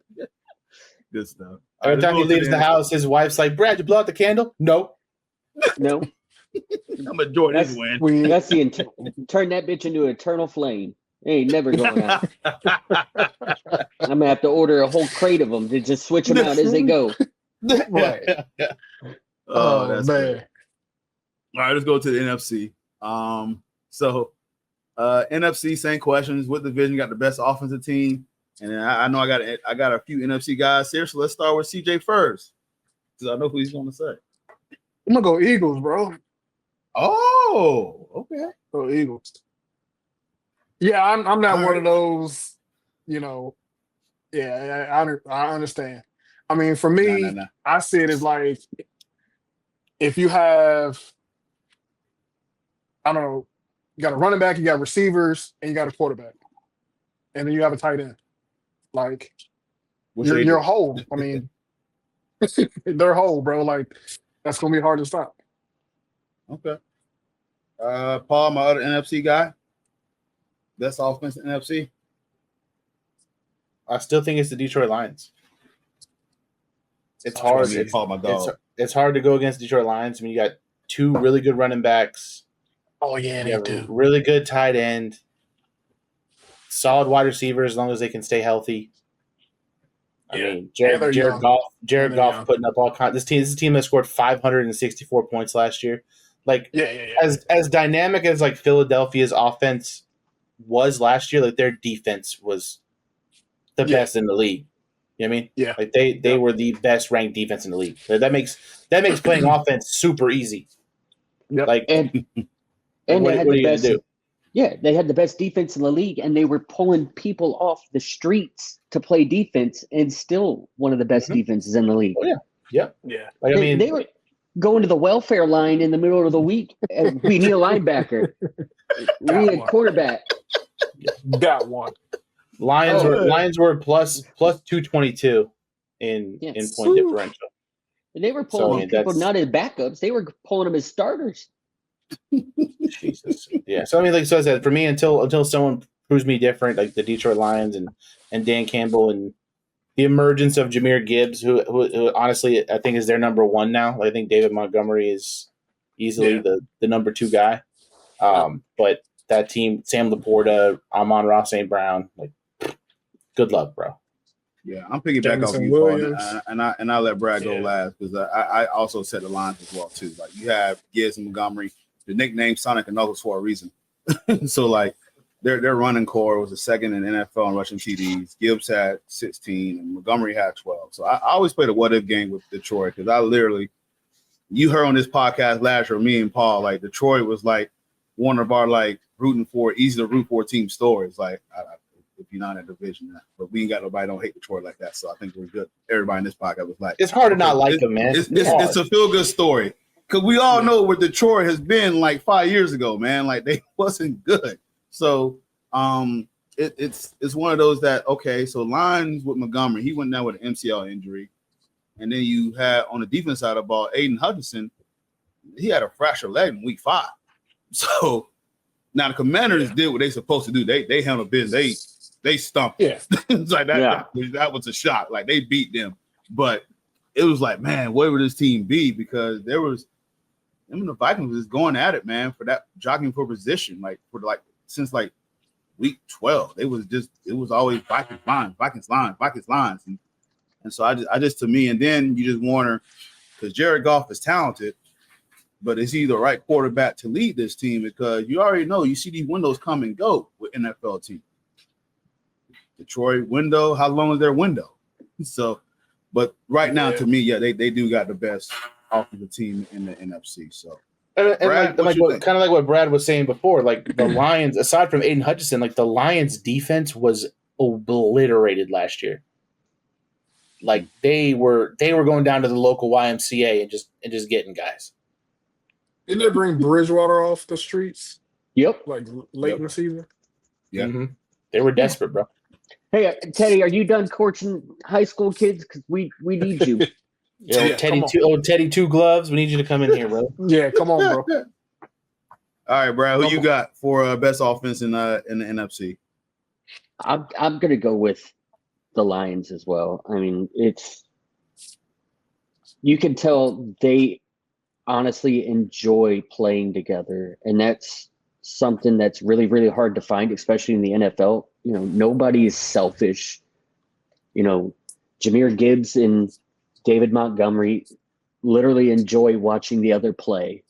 Good stuff. Every time he leaves the house, his wife's like, "Brad, you blow out the candle?" No. I'm a Jordan win. That's turn that bitch into an eternal flame. It ain't never going out. I'm gonna have to order a whole crate of them to just switch them out as they go. Right. Oh, that's man. good. All right, let's go to the NFC. NFC, same questions. What division got the best offensive team? And then I know I got a few NFC guys here, so let's start with CJ first, because I know who he's going to say. I'm gonna go Eagles, bro. Oh, okay. Go Eagles. Yeah, I'm not one of those. Yeah, I understand. I mean, for me, No. I see it as like if you have, I don't know, you got a running back, you got receivers, and you got a quarterback, and then you have a tight end. Like you're whole. I mean, they're whole, bro. Like that's gonna be hard to stop. Okay. Paul, my other NFC guy. Best offense in NFC. I still think it's the Detroit Lions. It's hard. It's hard to go against Detroit Lions. I mean, you got two really good running backs. Oh yeah, they do. Really good tight end. Solid wide receivers as long as they can stay healthy. I mean, Jared Goff putting up all kinds. This is a team that scored 564 points last year. Like, as dynamic as like Philadelphia's offense was last year, like their defense was the best in the league. You know what I mean? Yeah. Like they were the best ranked defense in the league. That makes playing offense super easy. Yep. Like, and they had the best. Yeah, they had the best defense in the league, and they were pulling people off the streets to play defense, and still one of the best defenses in the league. Oh yeah. Like, they were going to the welfare line in the middle of the week. And we need a linebacker. We need a quarterback. Got one. Lions were plus 222 in point differential. And they were pulling people not as backups; they were pulling them as starters. Jesus. Yeah. So I mean, like I said, for me, until someone proves me different, like the Detroit Lions and Dan Campbell and the emergence of Jahmyr Gibbs, who honestly I think is their number one now. I think David Montgomery is easily the number two guy. But that team, Sam Laporta, Amon-Ra St. Brown, like, good luck, bro. Yeah, I'm piggyback off you, Paul, and I let Brad go last because I also set the lines as well too. Like you have Gibbs and Montgomery, the nickname Sonic and Knuckles for a reason. So like their running core was the second in NFL in rushing TDs. Gibbs had 16 and Montgomery had 12. So I always play the what if game with Detroit because I literally, you heard on this podcast last year, me and Paul, like Detroit was like one of our like easy to root for team stories. Like if you're not in a division, but we ain't got nobody don't hate Detroit like that. So I think we're good. Everybody in this podcast was like, it's hard to not like them, man. It's a feel good story because we all know what Detroit has been like 5 years ago, man. Like they wasn't good. So it's one of those that okay. So Lions with Montgomery, he went down with an MCL injury, and then you had on the defense side of the ball, Aiden Hutchinson, he had a fractured leg in week 5. So now the Commanders did what they supposed to do. They handled business. They stumped. Yeah, it's like that. Yeah. That was a shock. Like they beat them, but it was like, man, where would this team be? Because there was, the Vikings was going at it, man, for that jockeying for position, since week 12. It was always Vikings lines, and so I just to me, and then you just wonder because Jared Goff is talented. But is he the right quarterback to lead this team? Because you already know, you see these windows come and go with NFL teams. Detroit window, how long is their window? So, but right now, to me, they do got the best offensive team in the NFC. So, Brad, kind of like what Brad was saying before, like the Lions, aside from Aiden Hutchinson, like the Lions' defense was obliterated last year. Like they were going down to the local YMCA and just getting guys. Didn't they bring Bridgewater off the streets? Yep. Like late in the season? Yeah. Mm-hmm. They were desperate, bro. Hey, Teddy, are you done coaching high school kids? Because we need you. Teddy Two Gloves, we need you to come in here, bro. Yeah, come on, bro. All right, Brad, who you got for best offense in the NFC? I'm gonna go with the Lions as well. I mean, you can tell they honestly enjoy playing together, and that's something that's really, really hard to find, especially in the NFL. Nobody is selfish. Jahmyr Gibbs and David Montgomery literally enjoy watching the other play.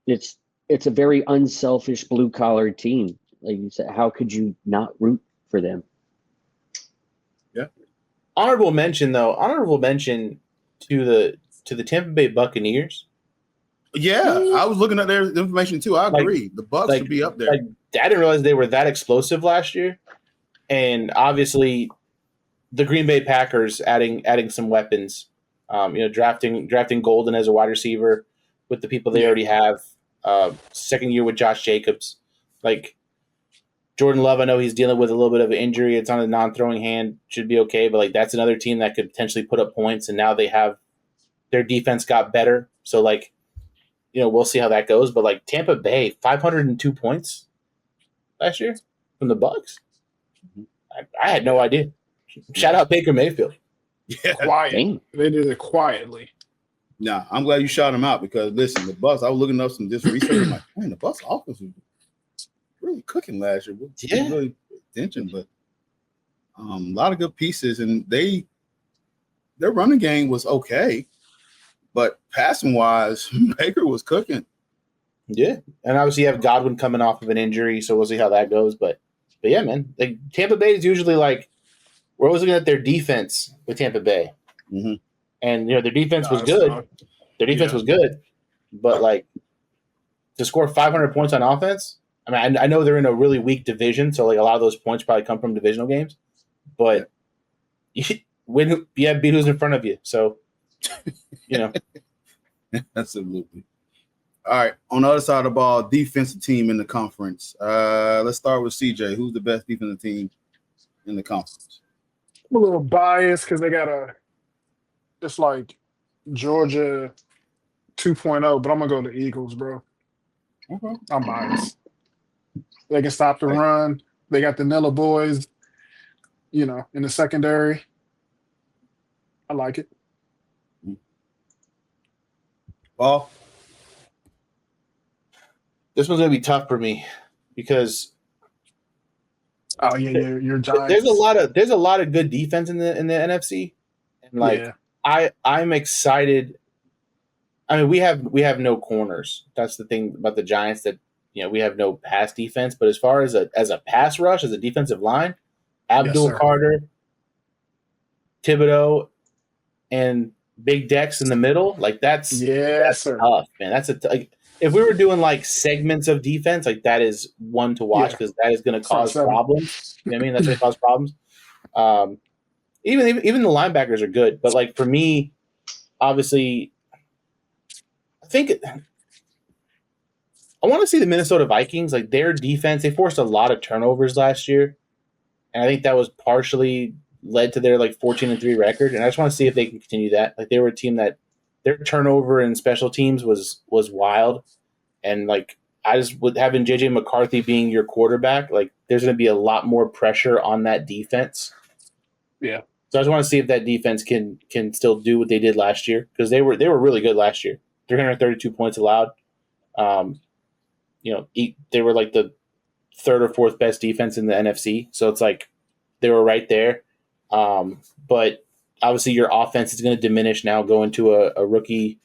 It's a very unselfish blue collar team. Like you said, how could you not root for them? Yeah. Honorable mention to the Tampa Bay Buccaneers. Yeah, I was looking at their information too. I agree. The Bucs should be up there. I didn't realize they were that explosive last year, and obviously, the Green Bay Packers adding some weapons. Drafting Golden as a wide receiver with the people they already have. Second year with Josh Jacobs, like Jordan Love. I know he's dealing with a little bit of an injury. It's on a non-throwing hand, should be okay. But like that's another team that could potentially put up points, and now they have their defense got better. So like. We'll see how that goes. But like Tampa Bay, 502 points last year from the Bucs. I had no idea. Shout out Baker Mayfield. Yeah, quiet. They did it quietly. Nah, I'm glad you shot him out because listen, the Bucs. I was looking up some this research. I'm like, man, the Bucs offense was really cooking last year. Yeah, really paid attention, but a lot of good pieces, and their running game was okay. But passing wise, Baker was cooking. Yeah, and obviously you have Godwin coming off of an injury, so we'll see how that goes. But yeah, man, like Tampa Bay is usually like we're always looking at their defense with Tampa Bay, and their defense was good. Their defense was good, but like to score 500 points on offense. I mean, I know they're in a really weak division, so like a lot of those points probably come from divisional games. But you beat who's in front of you, so. Absolutely. All right. On the other side of the ball, defensive team in the conference. Let's start with CJ. Who's the best defensive team in the conference? I'm a little biased because they got just like Georgia 2.0, but I'm gonna go to Eagles, bro. Okay. I'm biased. They can stop the run. They got the Nilla boys, in the secondary. I like it. Paul? This one's gonna be tough for me because you're Giants. There's a lot of good defense in the NFC, and I'm excited. I mean, we have no corners. That's the thing about the Giants that we have no pass defense. But as far as a pass rush, as a defensive line, Abdul Carter, Thibodeau, and Big Dex in the middle, like that's tough, man. That's if we were doing like segments of defense, like that is one to watch because that is going to cause problems. You know what I mean? That's going to cause problems. Even the linebackers are good, but like for me, obviously, I think I want to see the Minnesota Vikings. Like their defense, they forced a lot of turnovers last year, and I think that was partially led to their like 14-3 record, and I just want to see if they can continue that. Like they were a team that their turnover in special teams was wild, and like I just with having JJ McCarthy being your quarterback, like there's going to be a lot more pressure on that defense. Yeah. So I just want to see if that defense can still do what they did last year because they were really good last year. 332 points allowed. They were like the third or fourth best defense in the NFC, so it's like they were right there. But obviously your offense is going to diminish now going to a rookie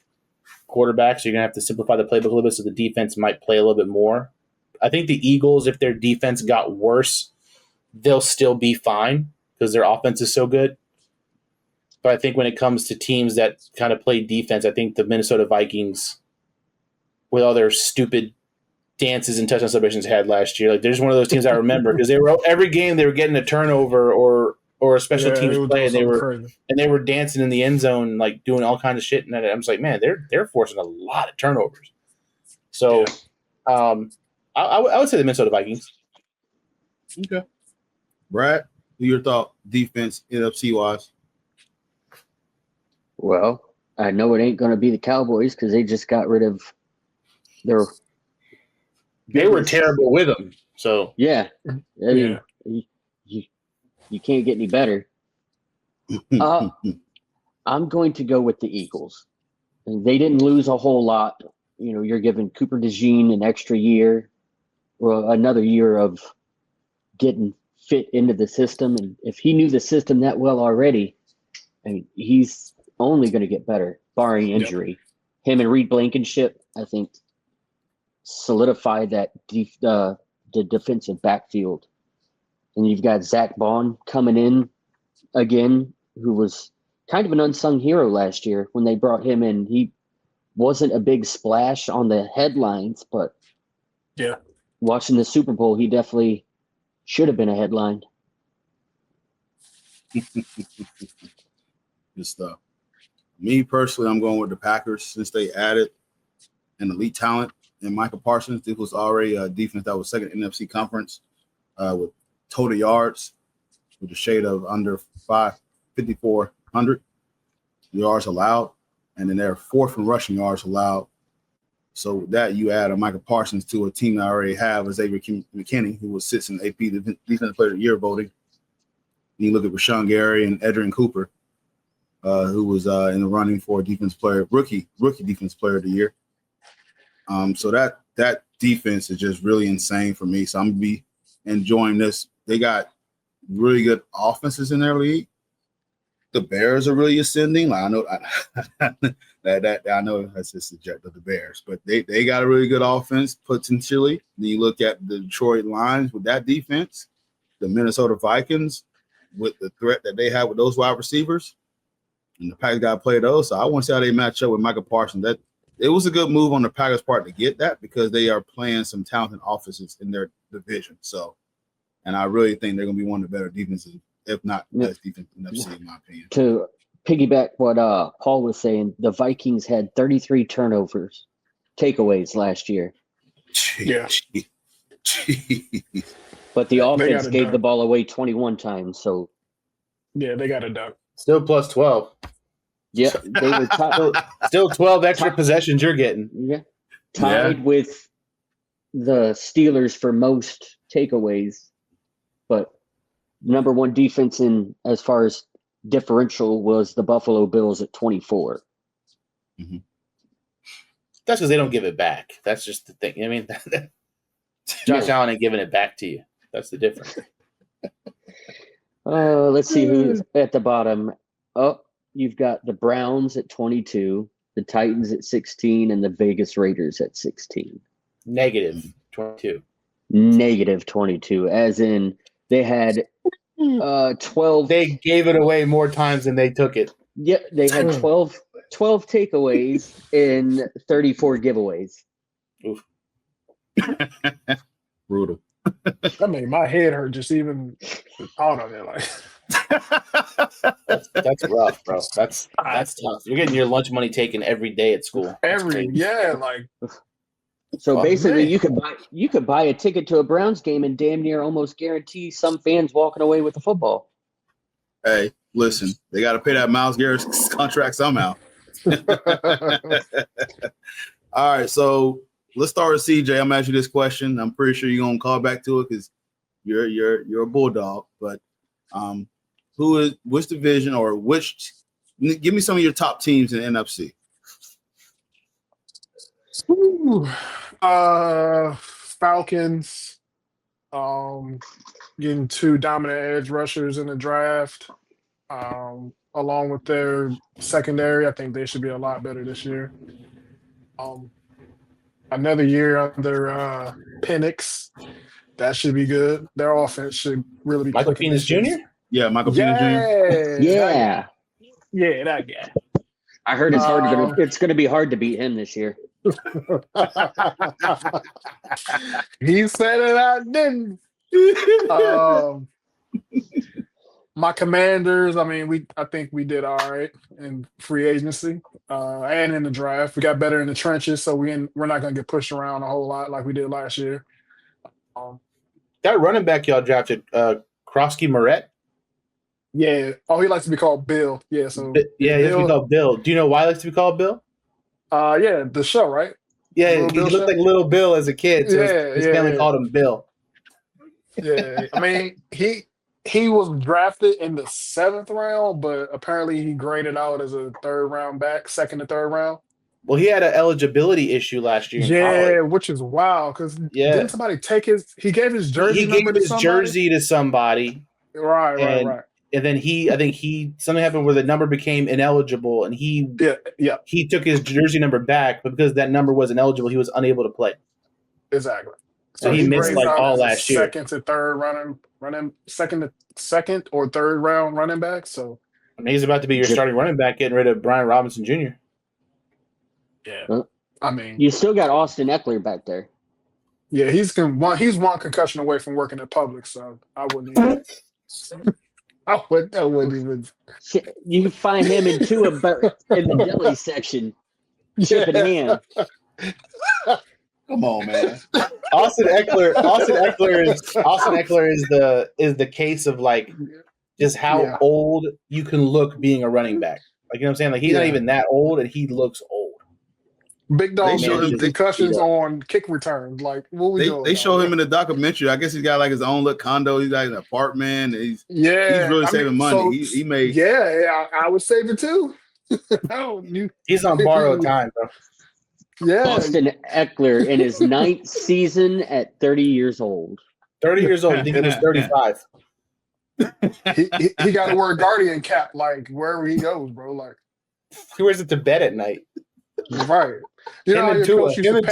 quarterback. So you're going to have to simplify the playbook a little bit so the defense might play a little bit more. I think the Eagles, if their defense got worse, they'll still be fine because their offense is so good. But I think when it comes to teams that kind of play defense, I think the Minnesota Vikings, with all their stupid dances and touchdown celebrations had last year, like they're just one of those teams I remember because they were every game they were getting a turnover or a special teams play, and they were dancing in the end zone, like doing all kinds of shit. And I'm just like, man, they're forcing a lot of turnovers. So, I would say the Minnesota Vikings. Okay, Brad, your thought defense NFC wise? Well, I know it ain't going to be the Cowboys because they just got rid of their. They were terrible with them. So yeah, I mean, you can't get any better. I'm going to go with the Eagles. They didn't lose a whole lot. You're giving Cooper DeJean an extra year or another year of getting fit into the system. And if he knew the system that well already, I mean, he's only going to get better, barring injury. Him and Reed Blankenship, I think solidify that the defensive backfield. And you've got Zach Bond coming in again, who was kind of an unsung hero last year when they brought him in. He wasn't a big splash on the headlines, but watching the Super Bowl, he definitely should have been a headline. Good stuff. Me personally, I'm going with the Packers since they added an elite talent in Michael Parsons. This was already a defense that was second NFC conference with total yards with a shade of under 5,400 yards allowed. And then they're fourth in rushing yards allowed. So with that, you add a Michael Parsons to a team that I already have, Xavier McKinney, who sits in AP Defensive Player of the Year voting. And you look at Rashawn Gary and Edrin Cooper, who was in the running for rookie defense player of the year. So that defense is just really insane for me. So I'm gonna be enjoying this. They got really good offenses in their league. The Bears are really ascending. Like I know I know that's just subject of the Bears, but they got a really good offense potentially. Then you look at the Detroit Lions with that defense, the Minnesota Vikings with the threat that they have with those wide receivers, and the Packers got to play those. So I want to see how they match up with Michael Parsons. That it was a good move on the Packers' part to get that because they are playing some talented offenses in their division. So, and I really think they're going to be one of the better defenses, if not best defense in the NFC, in my opinion. To piggyback what Paul was saying, the Vikings had 33 takeaways last year. Jeez. But the offense gave the ball away 21 times. So yeah, they got a duck. Still plus 12. Yeah, they were still 12 extra possessions you're getting. Yeah, tied with the Steelers for most takeaways, but number one defense in as far as differential was the Buffalo Bills at 24. Mm-hmm. That's because they don't give it back. That's just the thing. I mean, Josh Allen ain't giving it back to you. That's the difference. Let's see who's at the bottom. Oh, you've got the Browns at 22, the Titans at 16, and the Vegas Raiders at 16. Negative 22. Negative 22, as in they had 12. They gave it away more times than they took it. Yeah, they had 12 takeaways and 34 giveaways. Oof. Brutal. That made my head hurt just even thought of it. Like that's rough, bro. That's tough. You're getting your lunch money taken every day at school. So basically, you could buy a ticket to a Browns game and damn near almost guarantee some fans walking away with the football. Hey, listen, they got to pay that Myles Garrett contract somehow. All right, so let's start with CJ. I'm gonna ask you this question. I'm pretty sure you're gonna call back to it because you're a Bulldog. But which division or give me some of your top teams in the NFC. Falcons, getting 2 dominant edge rushers in the draft, along with their secondary. I think they should be a lot better this year. Another year under Penix, that should be good. Their offense should really be. Michael Penix Jr.? Yeah, Michael Penix Jr. Yeah, that guy. I heard it's going to be hard to beat him this year. He said it, I didn't. My Commanders, I think we did all right in free agency and in the draft. We got better in the trenches, so we're not going to get pushed around a whole lot like we did last year. That running back y'all drafted, Krosky Moret? Yeah. Oh, he likes to be called Bill. Yeah. So he likes to be called Bill. Do you know why he likes to be called Bill? Yeah, the show, right? Yeah, he looked like Little Bill as a kid, so his family called him Bill. Yeah, he was drafted in the 7th round, but apparently he graded out as a 3rd round back, 2nd to 3rd round. Well, he had an eligibility issue last year. Yeah, which is wild because didn't somebody take he gave his jersey number to somebody? Jersey to somebody. Right. And then I think something happened where the number became ineligible, and he took his jersey number back, but because that number wasn't eligible, he was unable to play. Exactly. So he missed grades out all as a last year. second to third second or third round running back. So I mean, he's about to be your starting running back, getting rid of Brian Robinson Jr. yeah, Well, I mean, you still got Austin Eckler back there. yeah, he's one concussion away from working at Publix. So I wouldn't even. I wouldn't even. You can find him in Tua in the deli section, chipping ham. Come on, man. Austin Eckler is the case of like just how old you can look being a running back. Like, you know what I'm saying? Like, he's not even that old, and he looks old. Big dog showed concussions on kick returns. Like, what we doing? They show him in the documentary. I guess he's got like his own little condo. He's got an apartment. He's really saving money. He made. Yeah, I would save it too. He's on borrowed time, bro. Yeah, Austin Eckler in his 9th season at 30 years old. 30 years old. I think he was 35. he got to wear a Guardian cap like wherever he goes, bro. Like he wears it to bed at night. Right. You know, Him and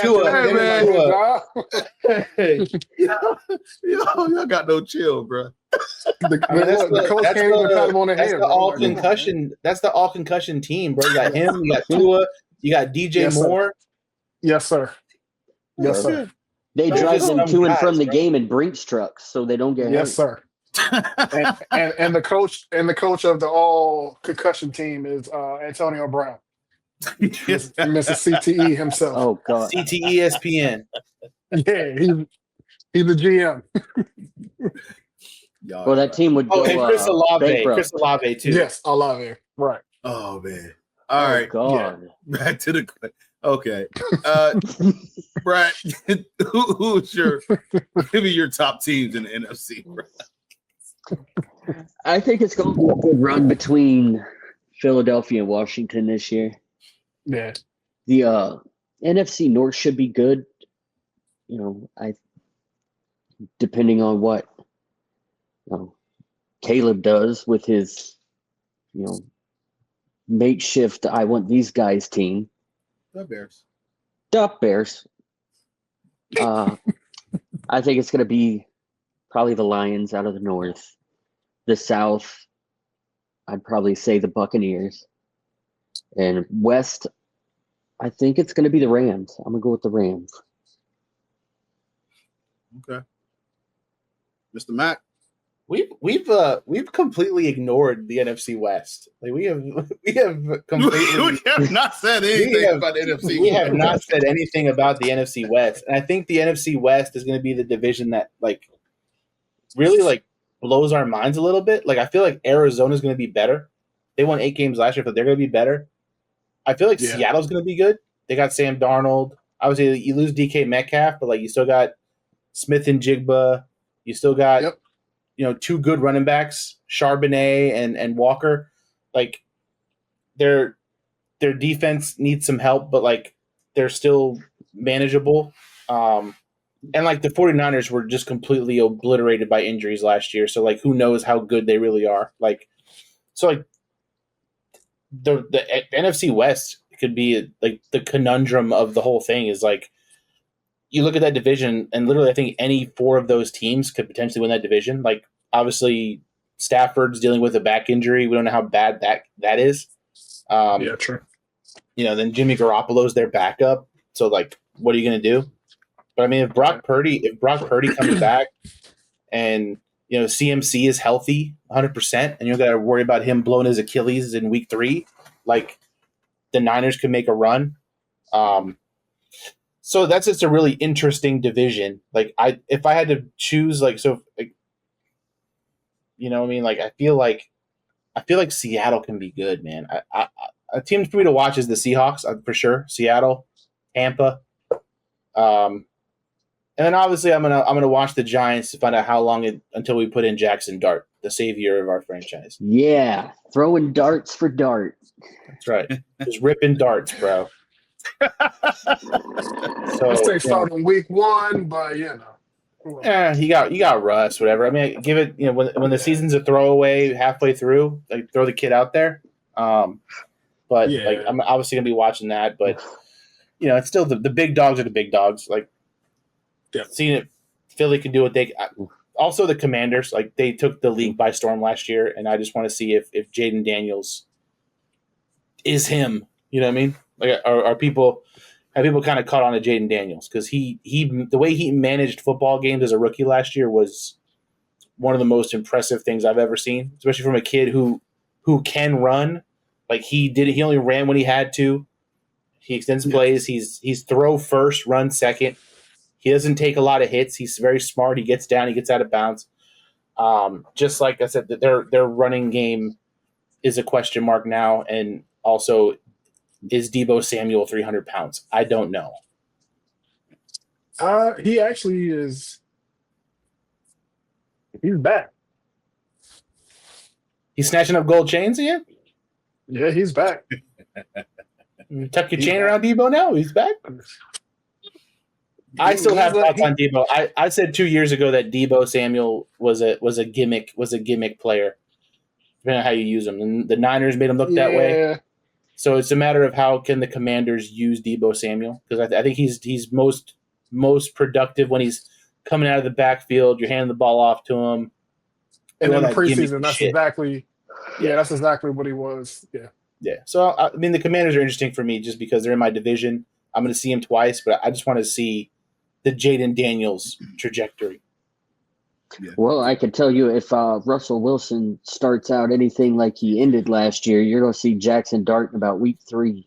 y'all got no chill, bro. The coach can't even pat him on the head. That's the all concussion team, bro. You got him, you got Tua, you got DJ Moore. Yes, sir. Yes, sir. They drive them to and from the game in Brinks trucks so they don't get hurt. Yes, sir. and the coach of the all concussion team is Antonio Brown. Mr. CTE himself. Oh God. CTE-ESPN. Yeah, he's the GM. Well, that team would go and Chris Olave. bankrupt. Chris Olave too. Yes, Olave. Right. Oh man. All right. God. Yeah. Back to the okay. Brad, who's give me your top teams in the NFC, bro. I think it's going to be a good run between Philadelphia and Washington this year. Yeah. The NFC North should be good. You know, depending on what Caleb does with his, makeshift I want these guys team. The Bears. I think it's going to be probably the Lions out of the North. The South, I'd probably say the Buccaneers. And West, I think it's going to be the Rams. I'm going to go with the Rams. Okay. Mr. Mack? We've completely ignored the NFC West. Like we have completely we have not said anything about the NFC West. We have not said anything about the NFC West. And I think the NFC West is going to be the division that really blows our minds a little bit. Like I feel like Arizona is going to be better. They won 8 games last year, but they're going to be better. I feel like Seattle's going to be good. They got Sam Darnold. Obviously, you lose DK Metcalf, but you still got Smith and Jigba. You still got 2 good running backs, Charbonnet and Walker. Like their defense needs some help, but they're still manageable. And the 49ers were just completely obliterated by injuries last year. So who knows how good they really are. The NFC West could be the conundrum of the whole thing is you look at that division and literally I think any 4 of those teams could potentially win that division. Obviously Stafford's dealing with a back injury. We don't know how bad that is. True. Then Jimmy Garoppolo's their backup. So what are you going to do? But I mean, if Brock Purdy comes back and CMC is healthy 100%, and you don't got to worry about him blowing his Achilles in week 3, the Niners could make a run. So that's just a really interesting division. If I had to choose, I feel like Seattle can be good, man. A team for me to watch is the Seahawks for sure. Seattle, Tampa. And then obviously I'm gonna watch the Giants to find out how long until we put in Jackson Dart, the savior of our franchise. Yeah, throwing darts for Dart. That's right. Just ripping darts, bro. So I say start on week 1, but Yeah, you got Russ, whatever. I mean, give it. When the season's a throwaway halfway through, throw the kid out there. I'm obviously gonna be watching that, but it's still the big dogs are the big dogs. Seen it. Philly can do what they. Also, the Commanders, like they took the league by storm last year, and I just want to see if Jaden Daniels is him. You know what I mean? Like, have people kind of caught on to Jaden Daniels because he the way he managed football games as a rookie last year was one of the most impressive things I've ever seen, especially from a kid who can run. Like he only ran when he had to. He extends plays. He's throw first, run second. He doesn't take a lot of hits. He's very smart. He gets down. He gets out of bounds. Just like I said, their running game is a question mark now. And also, is Deebo Samuel 300 pounds? I don't know. He actually is. He's back. He's snatching up gold chains again? Yeah, he's back. Tuck your chain around Deebo now? He's back? I still have thoughts on Deebo. I said 2 years ago that Deebo Samuel was a gimmick player, depending on how you use him. And the Niners made him look that way. So it's a matter of how can the Commanders use Deebo Samuel, because I think he's most productive when he's coming out of the backfield. You're handing the ball off to him. And in the preseason, that's exactly what he was. Yeah. Yeah. So I mean, the Commanders are interesting for me just because they're in my division. I'm going to see him twice, but I just want to see the Jaden Daniels trajectory. Yeah. Well, I can tell you if Russell Wilson starts out anything like he ended last year, you're going to see Jackson Dart in about week 3.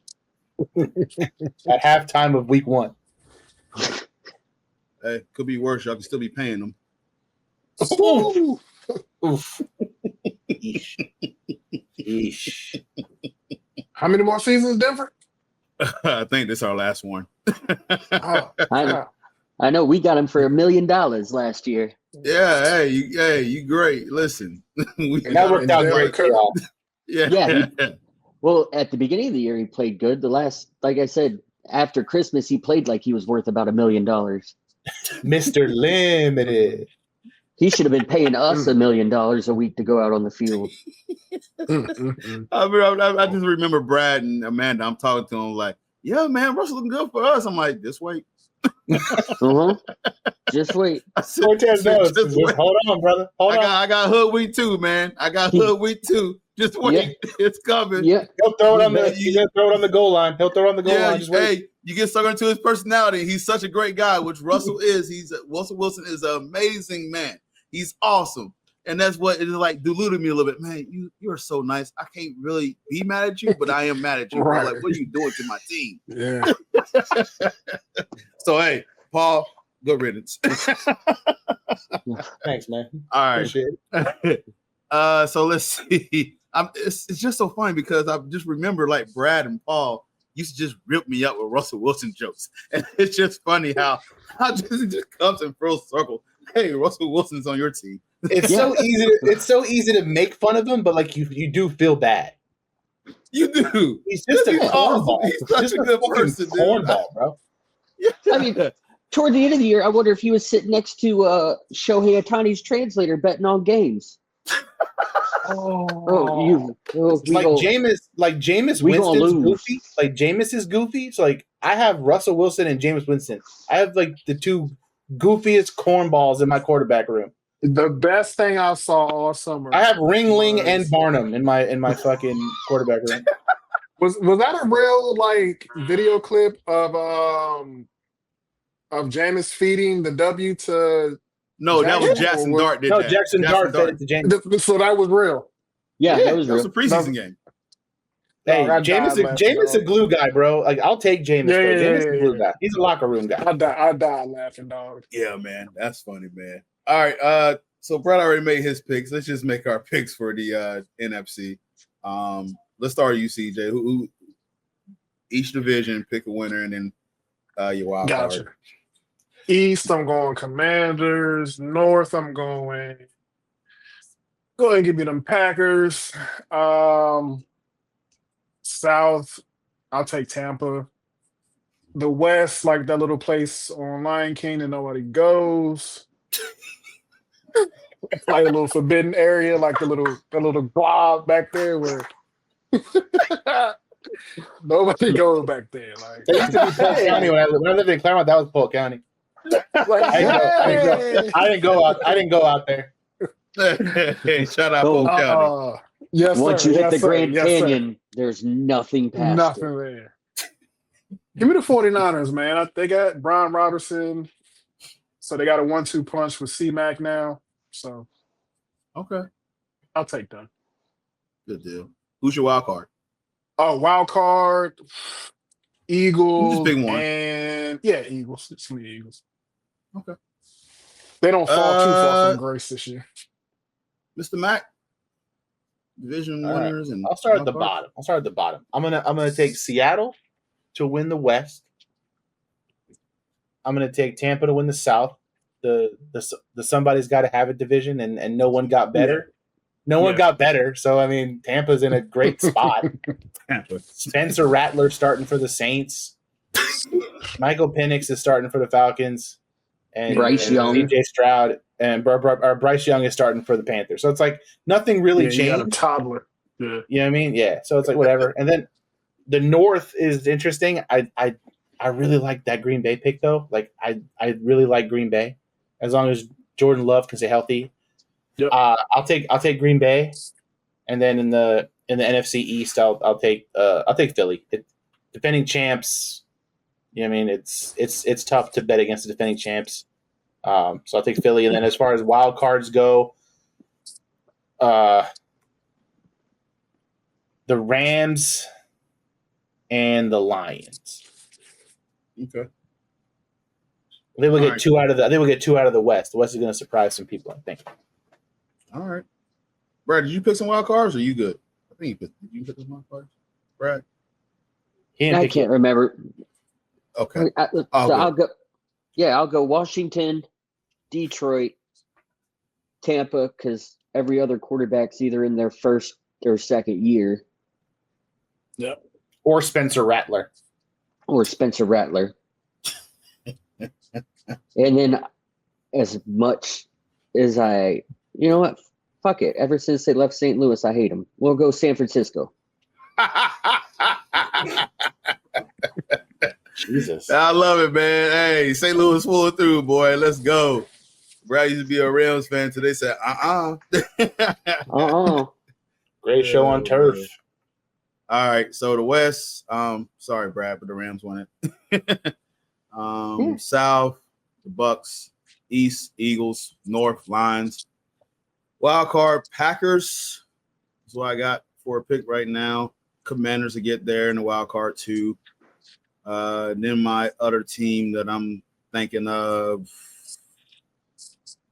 At halftime of week 1. Hey, could be worse. Y'all can still be paying them. Oof. Oof. Eesh. How many more seasons, Denver? I think this is our last one. I know we got him for $1 million last year. Yeah, you great. Listen, that worked out great for y'all. Yeah. Well, at the beginning of the year, he played good. Like I said, after Christmas, he played like he was worth about $1 million. Mr. Limited. He should have been paying us $1 million a week to go out on the field. I just remember Brad and Amanda. I'm talking to them like, yeah, man, Russell looking good for us. I'm like, just wait. Just wait. Cortez knows. Hold on, brother. I got hood week 2, man. I got hood week 2. Just wait. Yeah. It's coming. Yeah. He'll throw it on the goal line. He'll throw it on the goal line. Just wait. Hey, you get stuck into his personality. He's such a great guy, which Russell is. Russell Wilson is an amazing man. He's awesome. And that's what it is like diluted me a little bit. Man, you are so nice. I can't really be mad at you, but I am mad at you. Right. Like, what are you doing to my team? Yeah. So, hey, Paul, good riddance. Thanks, man. All right. Appreciate it. So let's see. It's just so funny because I just remember like Brad and Paul used to just rip me up with Russell Wilson jokes. And it's just funny how it just comes in full circle. Hey, Russell Wilson's on your team. It's so easy. It's so easy to make fun of him, but like you do feel bad. You do. He's just a cornball. He's such a good person, cornball, bro. Yeah. I mean, toward the end of the year, I wonder if he was sitting next to Shohei Ohtani's translator betting on games. Jameis Winston's goofy. Like Jameis is goofy. So like I have Russell Wilson and Jameis Winston. I have like the two goofiest cornballs in my quarterback room. The best thing I saw all summer. I have Ringling and Barnum in my fucking quarterback room. Was that a real like video clip of Jameis feeding the W to? No, that was Jackson Dart. Jackson Dart fed it to Jameis. So that was real. Yeah, that was real. That was a preseason game. Hey, Jameis a glue guy, bro. Like I'll take Jameis. Jameis a glue guy. He's a locker room guy. I died laughing, dog. Yeah, man, that's funny, man. All right, so Brad already made his picks. Let's just make our picks for the NFC. Let's start with you, CJ. Who each division pick a winner, and then your wild card. East, I'm going Commanders. North, I'm going. Go ahead and give me them Packers. South, I'll take Tampa. The West, like that little place on Lion King that nobody goes. Like a little forbidden area, like the little blob back there where nobody goes back there. Like that used to be Polk County when I lived in Claremont. That was Polk County. I didn't go out there. Hey, shout out Polk County. Yes, Once sir. you hit Yes, the sir. Grand Yes, Canyon, there's nothing past nothing it. there. Give me the 49ers, man. They got Brian Robertson, so they got a 1-2 punch with C-Mac now. So, Okay, I'll take them. good deal. Who's your wild card? Oh, wild card, Eagles, Just pick one. and Eagles. It's the Eagles. Okay. They don't fall too far from grace this year. Mr. Mac, division All right. winners, and I'll start at the wild bottom. I'm gonna take Seattle to win the West. I'm gonna take Tampa to win the South. The somebody's got to have a division, and no one got better. No one got better. So I mean, Tampa's in a great spot. Tampa. Spencer Rattler starting for the Saints. Michael Penix is starting for the Falcons. And Bryce Young. DJ Stroud and Bryce Young is starting for the Panthers. So it's like nothing really You got a changed. toddler. Yeah. You know what I mean? Yeah. So it's like whatever. And then the North is interesting. I really like that Green Bay pick though. Like I really like Green Bay as long as Jordan Love can stay healthy. Yep. I'll take Green Bay, and then in the NFC East I'll take Philly. Defending champs. You know what I mean? It's tough to bet against the defending champs. So I'll take Philly. And then as far as wild cards go, the Rams and the Lions. Okay. I think we'll get All right. two out of the West. The West is going to surprise some people, I think. All right. Brad, did you pick some wild cards or you good? I think did you pick some wild cards? Brad? I can't remember. Okay. I'll go. Yeah, I'll go Washington, Detroit, Tampa, because every other quarterback's either in their first or second year. Yep. Or Spencer Rattler. Or Spencer Rattler. And then as much as you know what? Fuck it. Ever since they left St. Louis, I hate them. We'll go San Francisco. Jesus. I love it, man. Hey, St. Louis pulled through, boy. Let's go. Brad used to be a Rams fan, so they said, Great show on turf. All right, so the West, sorry, Brad, but the Rams won it. South, the Bucks. East, Eagles. North, Lions. Wild card, Packers. That's what I got for a pick right now. Commanders to get there in the wild card too. Then my other team that I'm thinking of,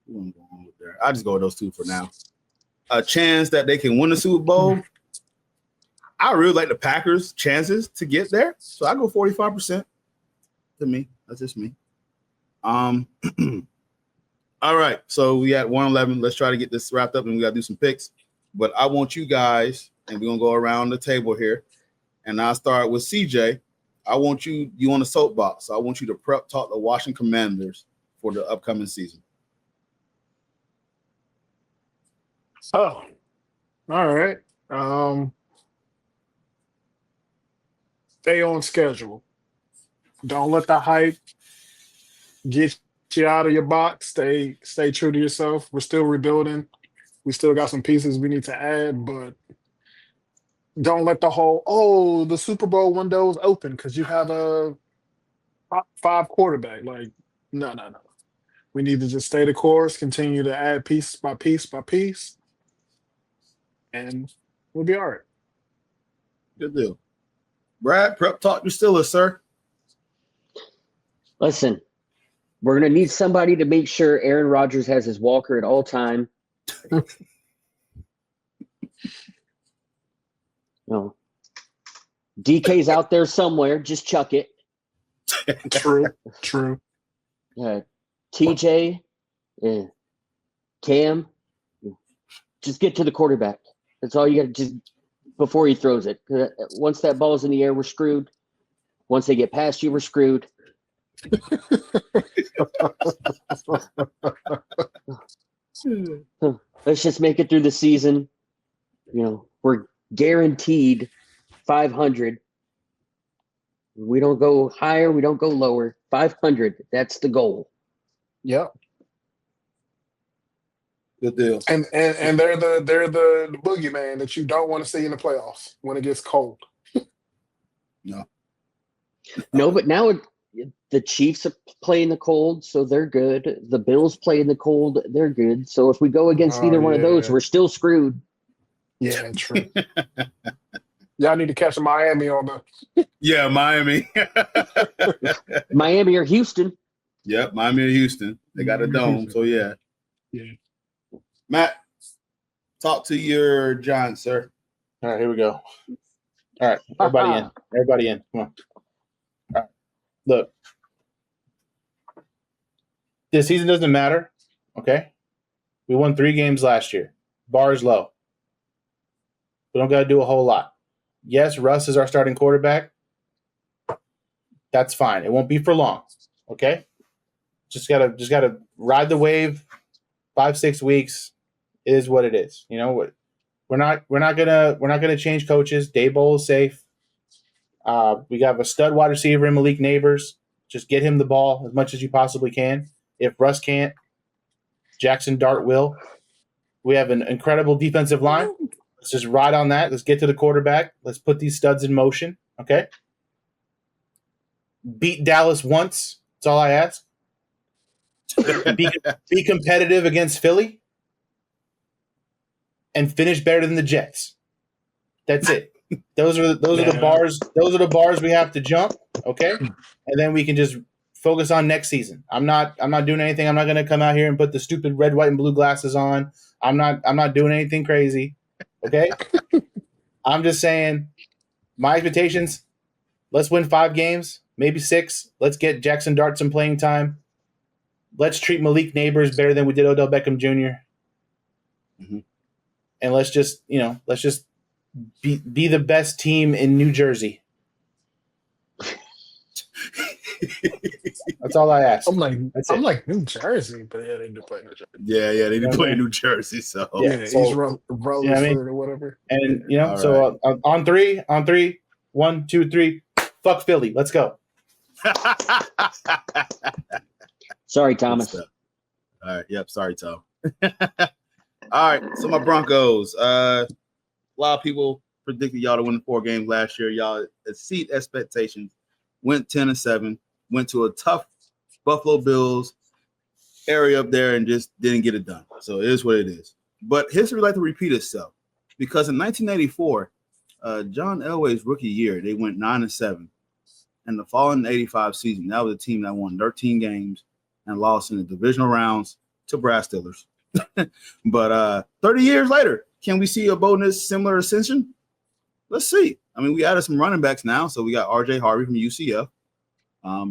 who I'm going with there. I'll just go with those two for now. A chance that they can win the Super Bowl. I really like the Packers' chances to get there, so I go 45% to me. That's just me. All right, so we at 111. Let's try to get this wrapped up, and we got to do some picks. But I want you guys, and we're going to go around the table here, and I'll start with CJ. I want you on the soapbox. So I want you to prep talk the Washington Commanders for the upcoming season. Oh, all right. Stay on schedule. Don't let the hype get you out of your box. Stay true to yourself. We're still rebuilding. We still got some pieces we need to add, but don't let the whole, the Super Bowl window is open because you have a top 5 quarterback. Like, no. We need to just stay the course, continue to add piece by piece by piece, and we'll be all right. Good deal. Brad, prep talk your Steelers, sir. Listen, we're going to need somebody to make sure Aaron Rodgers has his walker at all time. No. DK's out there somewhere. Just chuck it. True. TJ, Cam, just get to the quarterback. That's all you got to just before he throws it. Once that ball's in the air, we're screwed. Once they get past you, we're screwed. Let's just make it through the season. You know, we're guaranteed 500. We don't go higher. We don't go lower. 500. That's the goal. Yep. Good deal. And they're the boogeyman that you don't want to see in the playoffs when it gets cold. No, but now the Chiefs are playing the cold, so they're good. The Bills play in the cold, they're good. So if we go against either one of those, we're still screwed. Yeah, true. Y'all need to catch Miami on the. Yeah, Miami. Miami or Houston. Yep, Miami or Houston. They got a dome, so yeah. Yeah. Matt, talk to your Giants, sir. All right, here we go. All right, everybody in. Everybody in. Come on. All right. Look, this season doesn't matter, okay? We won 3 games last year. Bar is low. We don't got to do a whole lot. Yes, Russ is our starting quarterback. That's fine. It won't be for long, okay? Just gotta ride the wave. 5-6 weeks is what it is. You know what? We're not gonna change coaches. Daboll is safe. We got a stud wide receiver in Malik Neighbors. Just get him the ball as much as you possibly can. If Russ can't, Jackson Dart will. We have an incredible defensive line. Let's just ride on that. Let's get to the quarterback. Let's put these studs in motion. Okay. Beat Dallas once. That's all I ask. Be competitive against Philly. And finish better than the Jets. That's it. Those are the bars. Those are the bars we have to jump. Okay. And then we can just focus on next season. I'm not doing anything. I'm not going to come out here and put the stupid red, white, and blue glasses on. I'm not doing anything crazy. Okay. I'm just saying my expectations. Let's win 5 games, maybe 6. Let's get Jackson Dart some playing time. Let's treat Malik Neighbors better than we did Odell Beckham Jr. Mm-hmm. And let's just be the best team in New Jersey. That's all I ask. I'm like New Jersey, but yeah, they do play New Jersey. Yeah, they do play New Jersey. So East Rollinsford or whatever. And All so right. on three, 1, 2, 3. Fuck Philly. Let's go. Sorry, Thomas. All right. Yep. Sorry, Tom. All right. So my Broncos. A lot of people predicted y'all to win 4 games last year. Y'all exceed expectations. Went 10-7. Went to a tough Buffalo Bills area up there and just didn't get it done. So it is what it is. But history like to repeat itself because in 1984, John Elway's rookie year, they went 9-7. And the following 85 season, that was a team that won 13 games and lost in the divisional rounds to Brass Steelers. But 30 years later, can we see a bonus similar ascension? Let's see. I mean, we added some running backs now. So we got R.J. Harvey from UCF.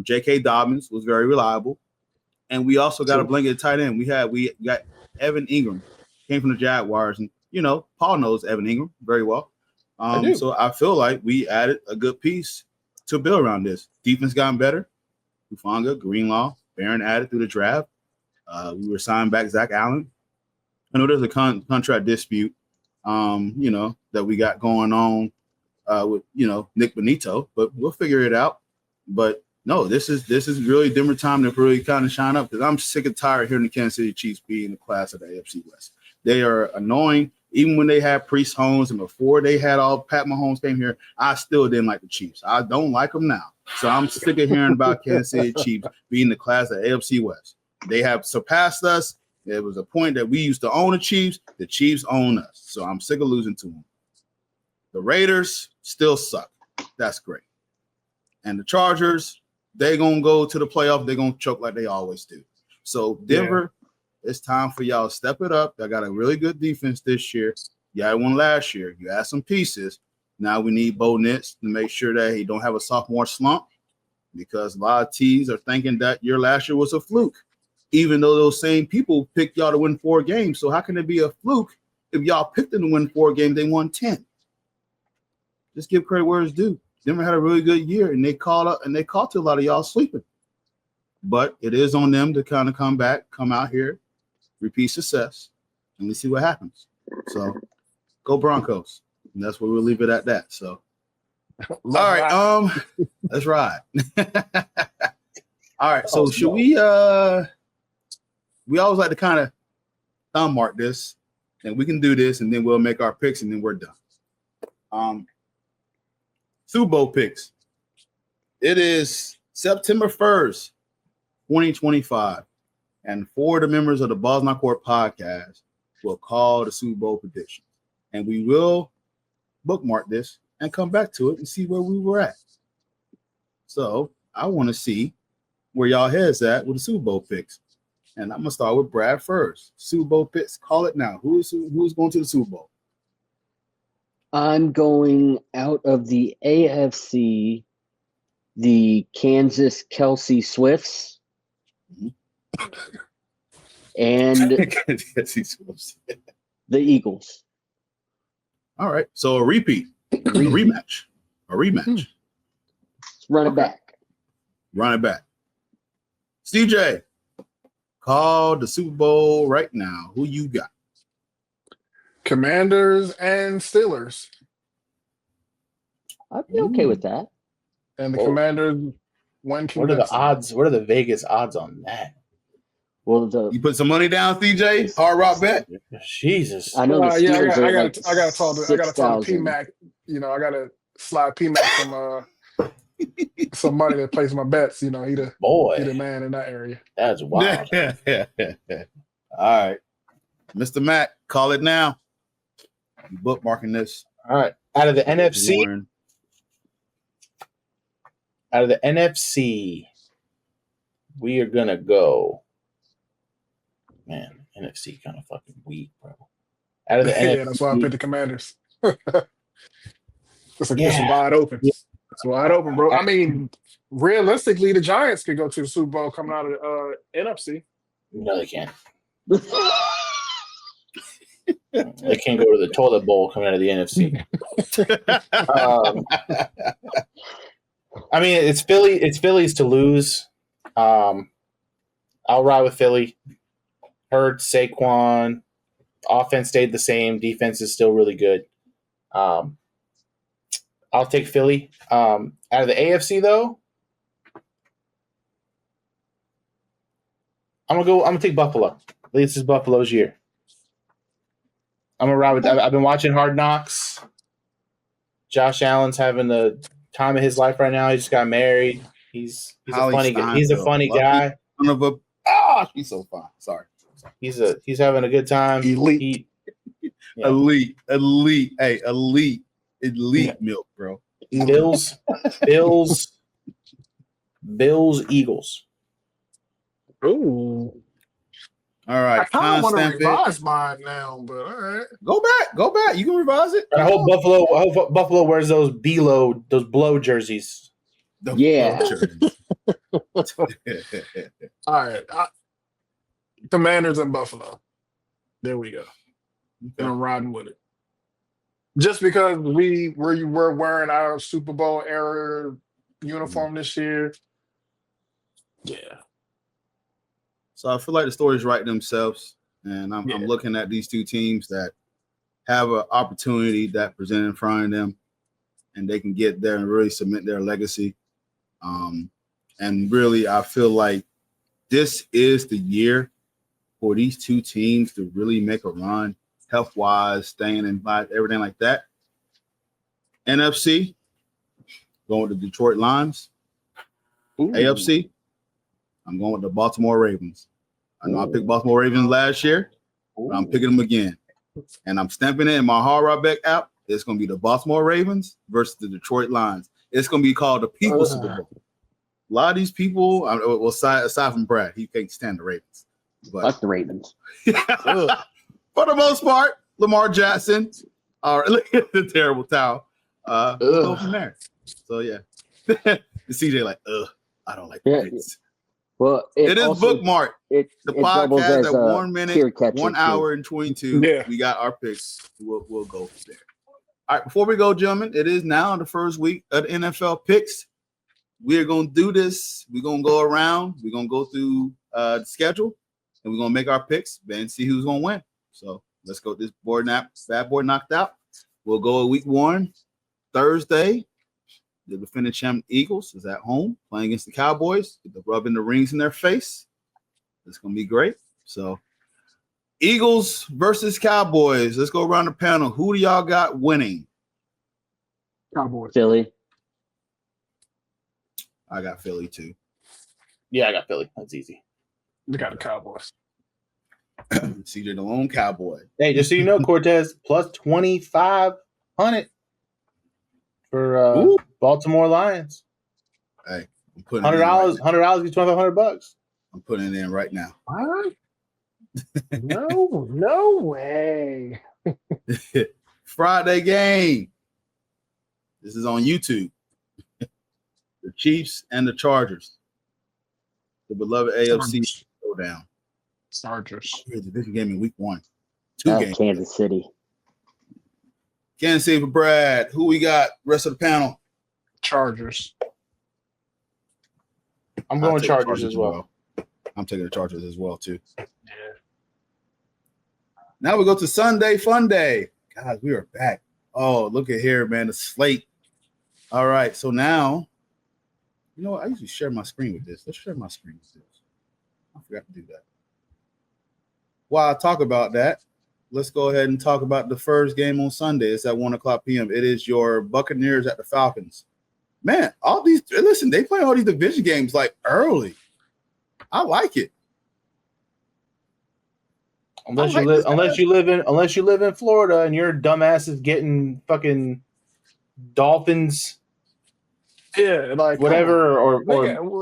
J.K. Dobbins was very reliable. And we also got a blanket tight end. We got Evan Ingram, came from the Jaguars. And, Paul knows Evan Ingram very well. So I feel like we added a good piece to build around this. Defense gotten better. Hufanga, Greenlaw, Barron added through the draft. We were signed back Zach Allen. I know there's a contract dispute, that we got going on with, Nick Benito, but we'll figure it out. But no, this is really Denver time to really kind of shine up because I'm sick and tired of hearing the Kansas City Chiefs being the class of the AFC West. They are annoying. Even when they had Priest Holmes and before they had all Pat Mahomes came here, I still didn't like the Chiefs. I don't like them now. So I'm sick of hearing about Kansas City Chiefs being the class of the AFC West. They have surpassed us. There was a point that we used to own the Chiefs. The Chiefs own us. So I'm sick of losing to them. The Raiders still suck. That's great. And the Chargers, they're going to go to the playoff. They're going to choke like they always do. So Denver, it's time for y'all to step it up. They got a really good defense this year. You had one last year. You had some pieces. Now we need Bo Nix to make sure that he don't have a sophomore slump because a lot of T's are thinking that your last year was a fluke, even though those same people picked y'all to win 4 games. So how can it be a fluke if y'all picked them to win 4 games? They won 10. Just give credit where it's due. Denver had a really good year, and they caught to a lot of y'all sleeping. But it is on them to kind of come back, come out here, repeat success, and let's see what happens. So go Broncos. And that's where we'll leave it at that. So all right, let's ride. All right. So should we we always like to kind of thumb mark this, and we can do this, and then we'll make our picks, and then we're done. Super Bowl picks. It is September 1st, 2025, and 4 of the members of the Balls Not Court podcast will call the Super Bowl prediction, and we will bookmark this and come back to it and see where we were at. So I want to see where y'all heads at with the Super Bowl picks. And I'm going to start with Brad first. Super Bowl picks, call it now. Who's going to the Super Bowl? I'm going out of the AFC, the Kansas Kelsey Swifts. And the Eagles. All right. So a repeat. A rematch. Let's run it back. Run it back. CJ, call the Super Bowl right now. Who you got? Commanders and Steelers. I'd be okay with that. And the Commanders win. What are the odds? What are the Vegas odds on that? Well, you put some money down, CJ? Hard rock bet. Jesus. I know the Steelers I are gotta talk to PMAC. You know, I gotta slide PMAC some money to place my bets. You know, he the man in that area. That's wild. All right, Mr. Mac, call it now. I'm bookmarking this. All right, out of the NFC, we are gonna go. Man, NFC kind of fucking weak, bro. Out of the NFC, that's why I picked the Commanders. It's wide open. Yeah. It's wide open, bro. I mean, realistically, the Giants could go to the Super Bowl coming out of the NFC. No, they can't. They can't go to the toilet bowl coming out of the NFC. I mean, it's Philly. It's Philly's to lose. I'll ride with Philly. Hurts, Saquon. Offense stayed the same. Defense is still really good. I'll take Philly. Out of the AFC, though, I'm gonna take Buffalo. At least this is Buffalo's year. I'm gonna ride with. I've been watching Hard Knocks. Josh Allen's having the time of his life right now. He just got married. He's a funny guy. He's a funny guy. He's so fun. Sorry. He's having a good time. Elite. Elite. Hey, elite milk, bro. Bills, Eagles. Ooh. All right. I kind of want to revise mine now, but all right. Go back. You can revise it. I hope Buffalo wears those blow jerseys. Yeah. All right. Commanders and Buffalo. There we go. And I'm riding with it. Just because we were wearing our Super Bowl era uniform this year. Yeah. So I feel like the stories write themselves, and I'm looking at these two teams that have an opportunity that presented in front of them, and they can get there and really cement their legacy. And really, I feel like this is the year for these two teams to really make a run, health-wise, staying in life, everything like that. NFC, going with the Detroit Lions. Ooh. AFC, I'm going with the Baltimore Ravens. I know I picked Baltimore Ravens last year, but I'm picking them again. And I'm stamping it in my Hard Rock Bet app. It's going to be the Baltimore Ravens versus the Detroit Lions. It's going to be called the People's Super Bowl. A lot of these people, well, aside from Brad, he can't stand the Ravens. But fuck the Ravens. For the most part, Lamar Jackson, look at the terrible towel. Go from there. So, yeah. The CJ like, I don't like the Ravens. Well, it is bookmarked. The podcast at 1 minute, 1 hour, too. and 22. Yeah. We got our picks. We'll go from there. All right, before we go, gentlemen, it is now the first week of the NFL picks. We are going to do this. We're going to go around. We're going to go through the schedule, and we're going to make our picks and see who's going to win. So let's go. This bad boy knocked out. We'll go at week 1, Thursday. The defending champ Eagles is at home playing against the Cowboys. Get the rubbing the rings in their face. It's going to be great. So, Eagles versus Cowboys. Let's go around the panel. Who do y'all got winning? Cowboys. Philly. I got Philly too. Yeah, I got Philly. That's easy. You got the Cowboys. CJ the lone Cowboy. Hey, just so you know, Cortez plus 2,500 for Baltimore Lions. Hey, I'm putting $100. $100 gets $2,500. I'm putting it in right now. What? No way. Friday game. This is on YouTube. The Chiefs and the Chargers. The beloved AFC showdown. Chargers. Division game in week 1. 2 games. Kansas City. Kansas City for Brad. Who we got? Rest of the panel. Chargers. I'm going Chargers as well. I'm taking the Chargers as well, too. Yeah. Now we go to Sunday Fun Day. God, we are back. Oh, look at here, man. The slate. All right. So now, you know what? I usually share my screen with this. Let's share my screen with this. I forgot to do that. While I talk about that, let's go ahead and talk about the first game on Sunday. It's at 1 o'clock p.m. It is your Buccaneers at the Falcons. Man, they play all these division games like early. I like it. Unless you live in Florida and your dumbass is getting fucking Dolphins, Yeah, like whatever, or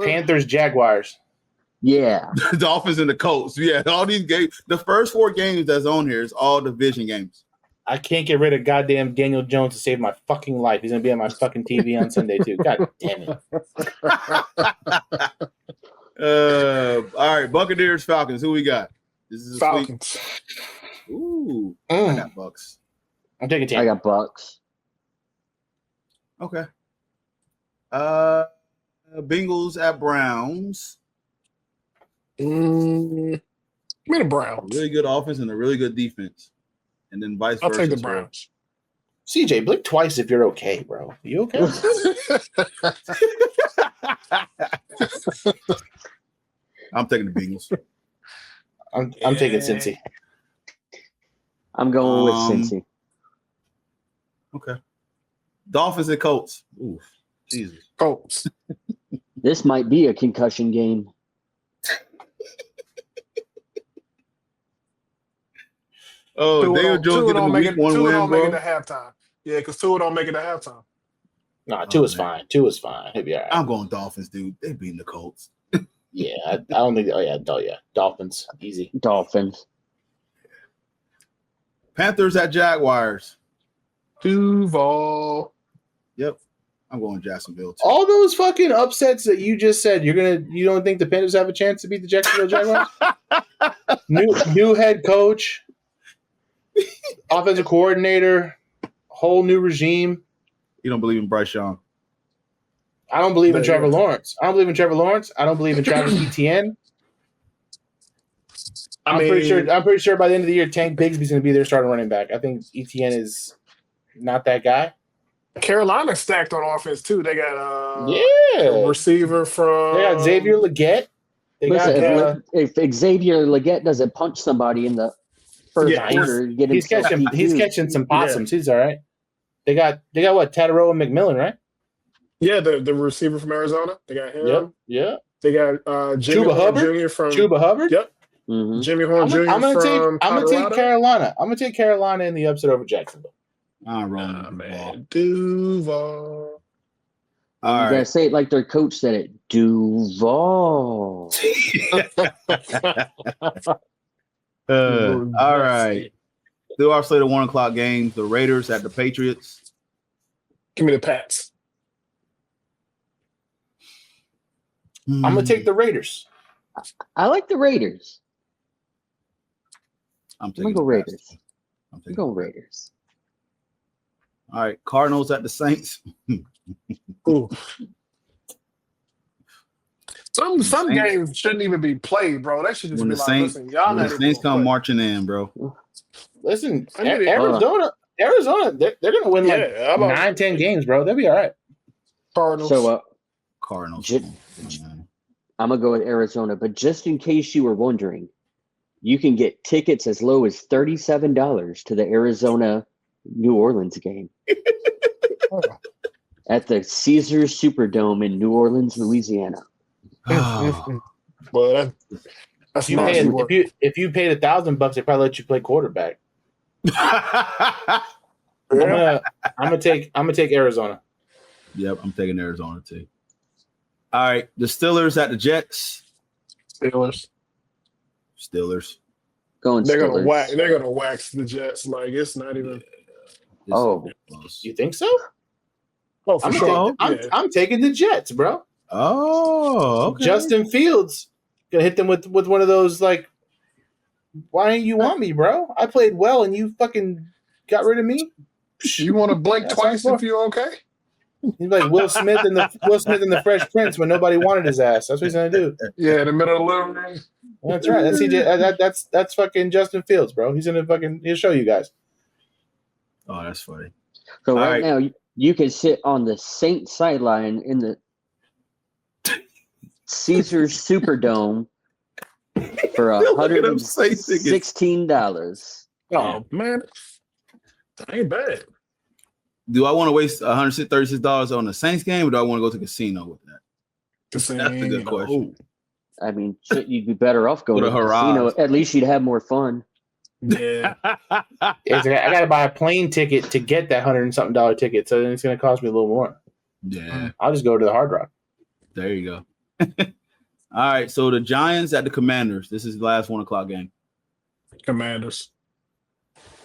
Panthers, Jaguars. Yeah, the Dolphins and the Colts. Yeah, all these games. The first 4 games that's on here is all division games. I can't get rid of goddamn Daniel Jones to save my fucking life. He's gonna be on my fucking TV on Sunday too. God damn it. All right, Buccaneers, Falcons. Who we got? This is Falcons. Ooh, I got Bucks. I'm taking Tampa. I got Bucks. Okay. Bengals at Browns. Give me the Browns. Really good offense and a really good defense. And then vice versa. I'll take the Browns. CJ, blink twice if you're okay, bro. You okay? I'm taking the Bengals. I'm taking Cincy. I'm going with Cincy. Okay. Dolphins and Colts. Ooh, Jesus. Colts. This might be a concussion game. Oh, Daniel Jones getting a week 1 win, bro. Make it to halftime. Yeah, because Tua don't make it to halftime. Nah, Tua is fine. Tua is fine. He'll be all right. I'm going Dolphins, dude. They beating the Colts. Yeah, I don't think. Oh yeah, Dolphins, easy. Dolphins. Panthers at Jaguars. Duval. Yep, I'm going Jacksonville too. All those fucking upsets that you just said, you don't think the Panthers have a chance to beat the Jacksonville Jaguars? new head coach, offensive coordinator, whole new regime. You don't believe in Bryce Young? I don't believe in Trevor Lawrence. I don't believe in Travis Etienne. I'm pretty sure by the end of the year, Tank Bigsby's going to be their starting running back. I think Etienne is not that guy. Carolina stacked on offense too. They got a receiver from. They got Xavier Legette. If Xavier Legette doesn't punch somebody in the first quarter, he's catching some possums. Yeah. He's all right. They got what, Tataroa and McMillan, right? Yeah, the receiver from Arizona. They got him. Yeah. They got Jimmy Horn Jr. from Chuba Hubbard. Yep. Mm-hmm. Jimmy Horn Jr. I'm from gonna take Carolina. I'm gonna take Carolina in the upset over Jacksonville. I'm rolling man. Duval. All right. You gotta say it like their coach said it. Duval. All right. Through our slate of 1 o'clock games, the Raiders at the Patriots. Give me the Pats. I'm gonna take the Raiders. I like the Raiders. I'm gonna go Raiders. I'm going Raiders. All right, Cardinals at the Saints. Ooh. Some games shouldn't even be played, bro. That should just when be the like, Saints, listen, y'all when the Saints come marching in, bro. Listen, Arizona, they're gonna win like 9-10 games, bro. They'll be all right. Cardinals. So, Cardinals. I'm gonna go with Arizona, but just in case you were wondering, you can get tickets as low as $37 to the Arizona New Orleans game at the Caesars Superdome in New Orleans, Louisiana. Well, that's not if you paid $1,000, they probably let you play quarterback. I'm gonna take Arizona. Yep, I'm taking Arizona too. All right, the Steelers at the Jets. Steelers. Going They're Steelers. They're gonna wax the Jets. Like it's not even. Oh, you think so? Oh, for sure. I'm taking the Jets, bro. Oh, okay. Justin Fields gonna hit them with one of those like, why didn't you want me, bro? I played well and you fucking got rid of me. You want to blink twice if you're okay? He's like Will Smith in the Fresh Prince when nobody wanted his ass. That's what he's gonna do. Yeah, in the middle of the living room. That's right. That's CJ. That's fucking Justin Fields, bro. He'll show you guys. Oh, that's funny. So right now you can sit on the Saints sideline in the Caesars Superdome for $116. Oh man, that ain't bad. Do I want to waste $136 on the Saints game, or do I want to go to the casino with that? That's a good question. I mean, you'd be better off going to the casino. At least you'd have more fun. Yeah. I got to buy a plane ticket to get that $100 and something ticket, so then it's going to cost me a little more. Yeah. I'll just go to the Hard Rock. There you go. All right, so the Giants at the Commanders. This is the last 1 o'clock game. Commanders.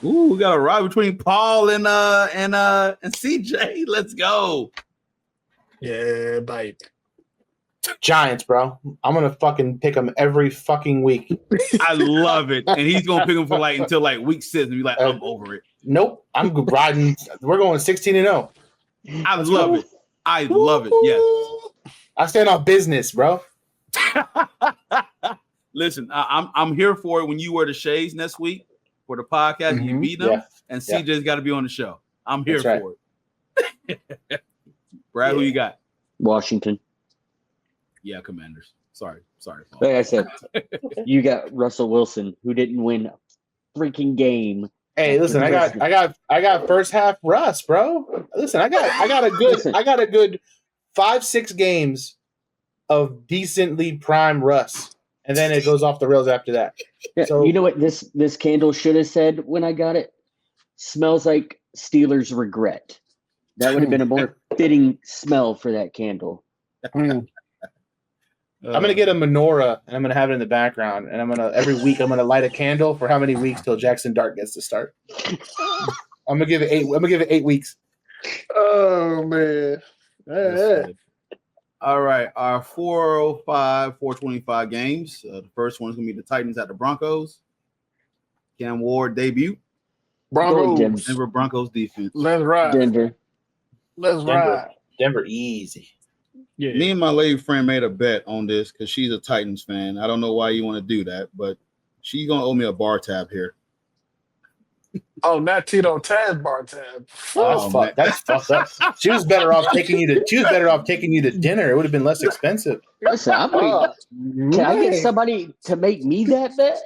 Ooh, we got a ride between Paul and CJ. Let's go. Yeah, bite. Giants, bro. I'm gonna fucking pick them every fucking week. I love it, and he's gonna pick them for until week 6, and be like, I'm over it. Nope, I'm riding. We're going 16-0. I love it. I love it. Yes, I stand on business, bro. Listen, I'm here for it. When you wear the shades next week for the podcast, and you beat them, and CJ's got to be on the show. I'm here for it. Brad, who you got? Washington. Yeah, Commanders. Sorry, Paul. Like I said, you got Russell Wilson, who didn't win a freaking game. Hey, listen, I got first half Russ, bro. Listen, I got a good 5-6 games of decently prime Russ, and then it goes off the rails after that. Yeah, so you know what this candle should have said when I got it? Smells like Steelers regret. That would have been a more fitting smell for that candle. I'm gonna get a menorah and I'm gonna have it in the background, and every week I'm gonna light a candle for how many weeks till Jackson Dart gets to start. I'm gonna give it 8. I'm gonna give it 8 weeks. Oh man! All right, our 425 games. The first one is gonna be the Titans at the Broncos. Cam Ward debut. Broncos. Denver Broncos defense. Let's ride. Let's ride. Denver easy. Yeah. Me and my lady friend made a bet on this because she's a Titans fan. I don't know why you want to do that, but she's gonna owe me a bar tab here. Oh, not Tito Taz bar tab. That's fucked up. She was better off taking you to dinner. It would have been less expensive. Listen, can I get somebody to make me that bet?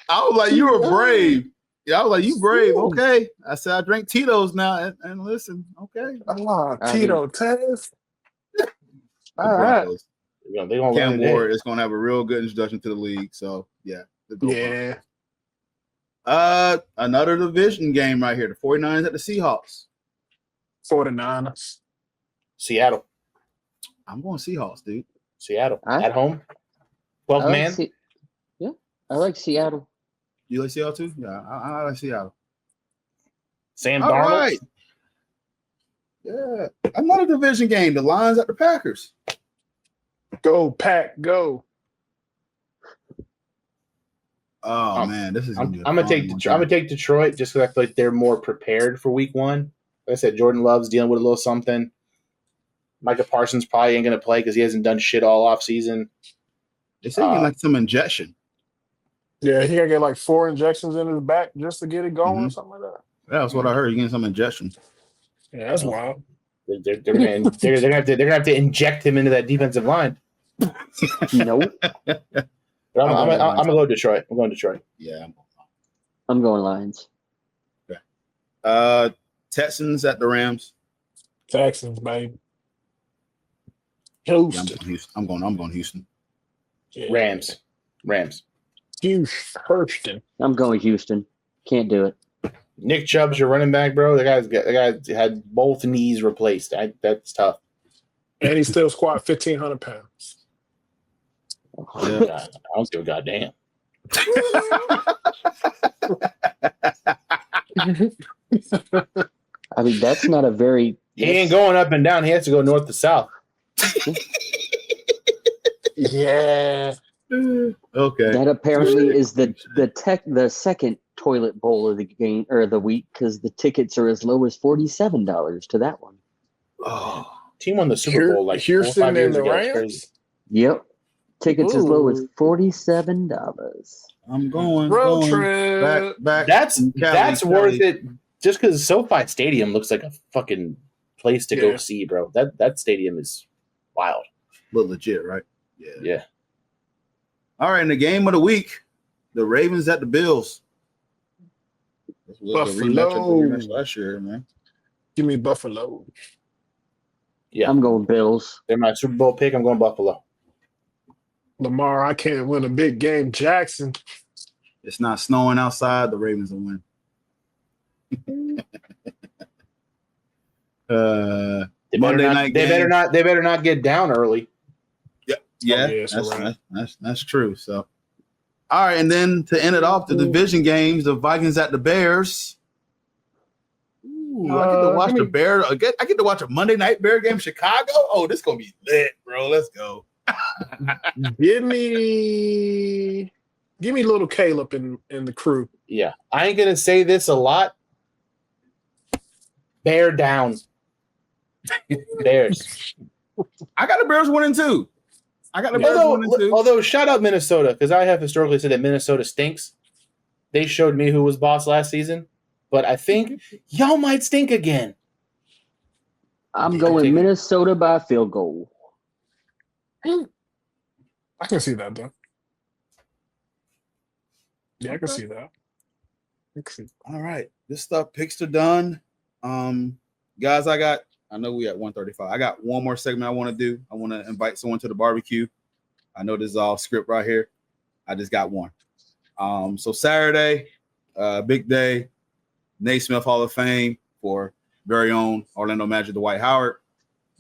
I was like, you were brave. Yeah, I was like, you brave. Okay. I said, I drink Tito's now. And listen, okay. Tito Taz. All right. Cam Ward is going to have a real good introduction to the league. So, yeah. Yeah. Another division game right here. The 49ers at the Seahawks. 49ers. Seattle. I'm going Seahawks, dude. Seattle. At home. 12 man. Yeah. I like Seattle. You like Seattle too? Yeah, I like Seattle. Sam Darnold. All right. Yeah. Another division game. The Lions at the Packers. Go, Pack, go. Oh man, this is. I'm gonna take Detroit just because I feel like they're more prepared for Week 1. Like I said, Jordan Love's dealing with a little something. Micah Parsons probably ain't gonna play because he hasn't done shit all off season. They say he like some injection. Yeah, he gotta get 4 injections in his back just to get it going or something like that. Yeah, that's what I heard. He's getting some injection. Yeah, that's wild. They're gonna have to inject him into that defensive line. Nope. But I'm gonna go Detroit. I'm going Detroit. Yeah. I'm going Lions. Okay. Texans at the Rams. Texans, baby. Yeah, Houston. I'm going Houston. Yeah. Rams. Houston. I'm going Houston. Can't do it. Nick Chubb's your running back, bro. The guy had both knees replaced. That's tough. And he still squat 1,500 pounds. Yeah. God, I don't give a goddamn. I mean, that's not a very. He ain't going up and down. He has to go north to south. Yeah. Okay. That apparently is the second toilet bowl of the game or the week because the tickets are as low as $47 to that one. Oh. Team won the Super Bowl like 4 or 5 Houston years and the ago. It's Rams. crazy. Yep, tickets as low as Ooh. $47. I'm going Road going trip. back. That's in Cali, that's Cali. worth it. Just because SoFi Stadium looks like a fucking place to go Yeah. see, bro. That stadium is wild. But legit, right? Yeah. Yeah. All right, in the game of the week, the Ravens at the Bills. This was the Buffalo. rematch last year, man. Give me Buffalo. Yeah. I'm going Bills. They're my Super Bowl pick. I'm going Buffalo. Lamar, I can't win a big game. Jackson. It's not snowing outside. The Ravens will win. They Monday better not, night they game. better not get down early. Yeah, yeah, so right. that's true. So, all right, and then to end it off, the division games, the Vikings at the Bears. Ooh, I get to watch the Bear. I get to watch a Monday night Bear game, Chicago. Oh, this gonna be lit, bro. Let's go. Give me little Caleb in the crew. Yeah. I ain't gonna say this a lot. Bear down. Bears. I got the Bears winning too. Although shout out Minnesota, because I have historically said that Minnesota stinks. They showed me who was boss last season, but I think y'all might stink again. I'm going Minnesota by a field goal. I can see that, though. Yeah, I can see that. All right, this stuff picks are done. Guys, I know we at 135. I got one more segment I want to do. I want to invite someone to the barbecue. I know this is all script right here. I just got one. So Saturday, big day, Naismith Hall of Fame for very own Orlando Magic Dwight Howard.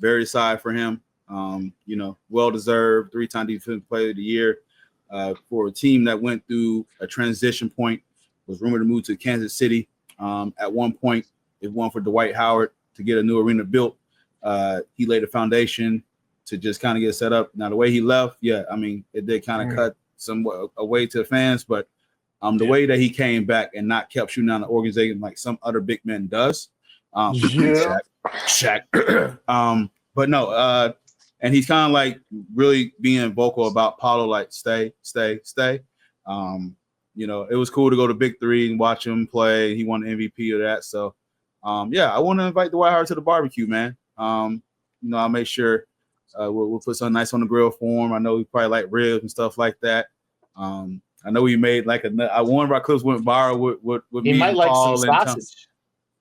Very excited for him. Well-deserved 3-time Defensive Player of the Year for a team that went through a transition point, was rumored to move to Kansas City. At one point, it won for Dwight Howard to get a new arena built. He laid a foundation to just kind of get set up. Now, the way he left, it did kind of cut somewhat away to the fans, but the way that he came back and not kept shooting down the organization like some other big men does. Shaq. But no, and he's kind of like really being vocal about Paulo, like stay. It was cool to go to Big Three and watch him play. He won the MVP of that. So, I want to invite Dwight Howard to the barbecue, man. I'll make sure we'll put something nice on the grill for him. I know he probably like ribs and stuff like that. I know he made like one of our clips went viral with he me might and like Paul some sausage.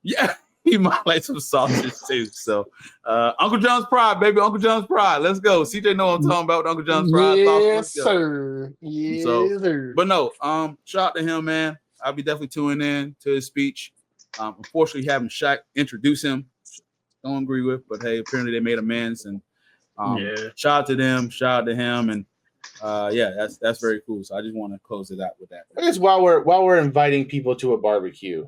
Yeah, he might like some sausage too. So, Uncle John's Pride, baby, Uncle John's Pride. Let's go. CJ know what I'm talking about with Uncle John's Pride. Yes, sir. Yes, sir. But no, shout out to him, man. I'll be definitely tuning in to his speech. Unfortunately, having Shaq introduce him, don't agree with, but hey, apparently they made amends, and shout out to them, shout out to him, and that's very cool. So I just want to close it out with that. I guess while we're inviting people to a barbecue,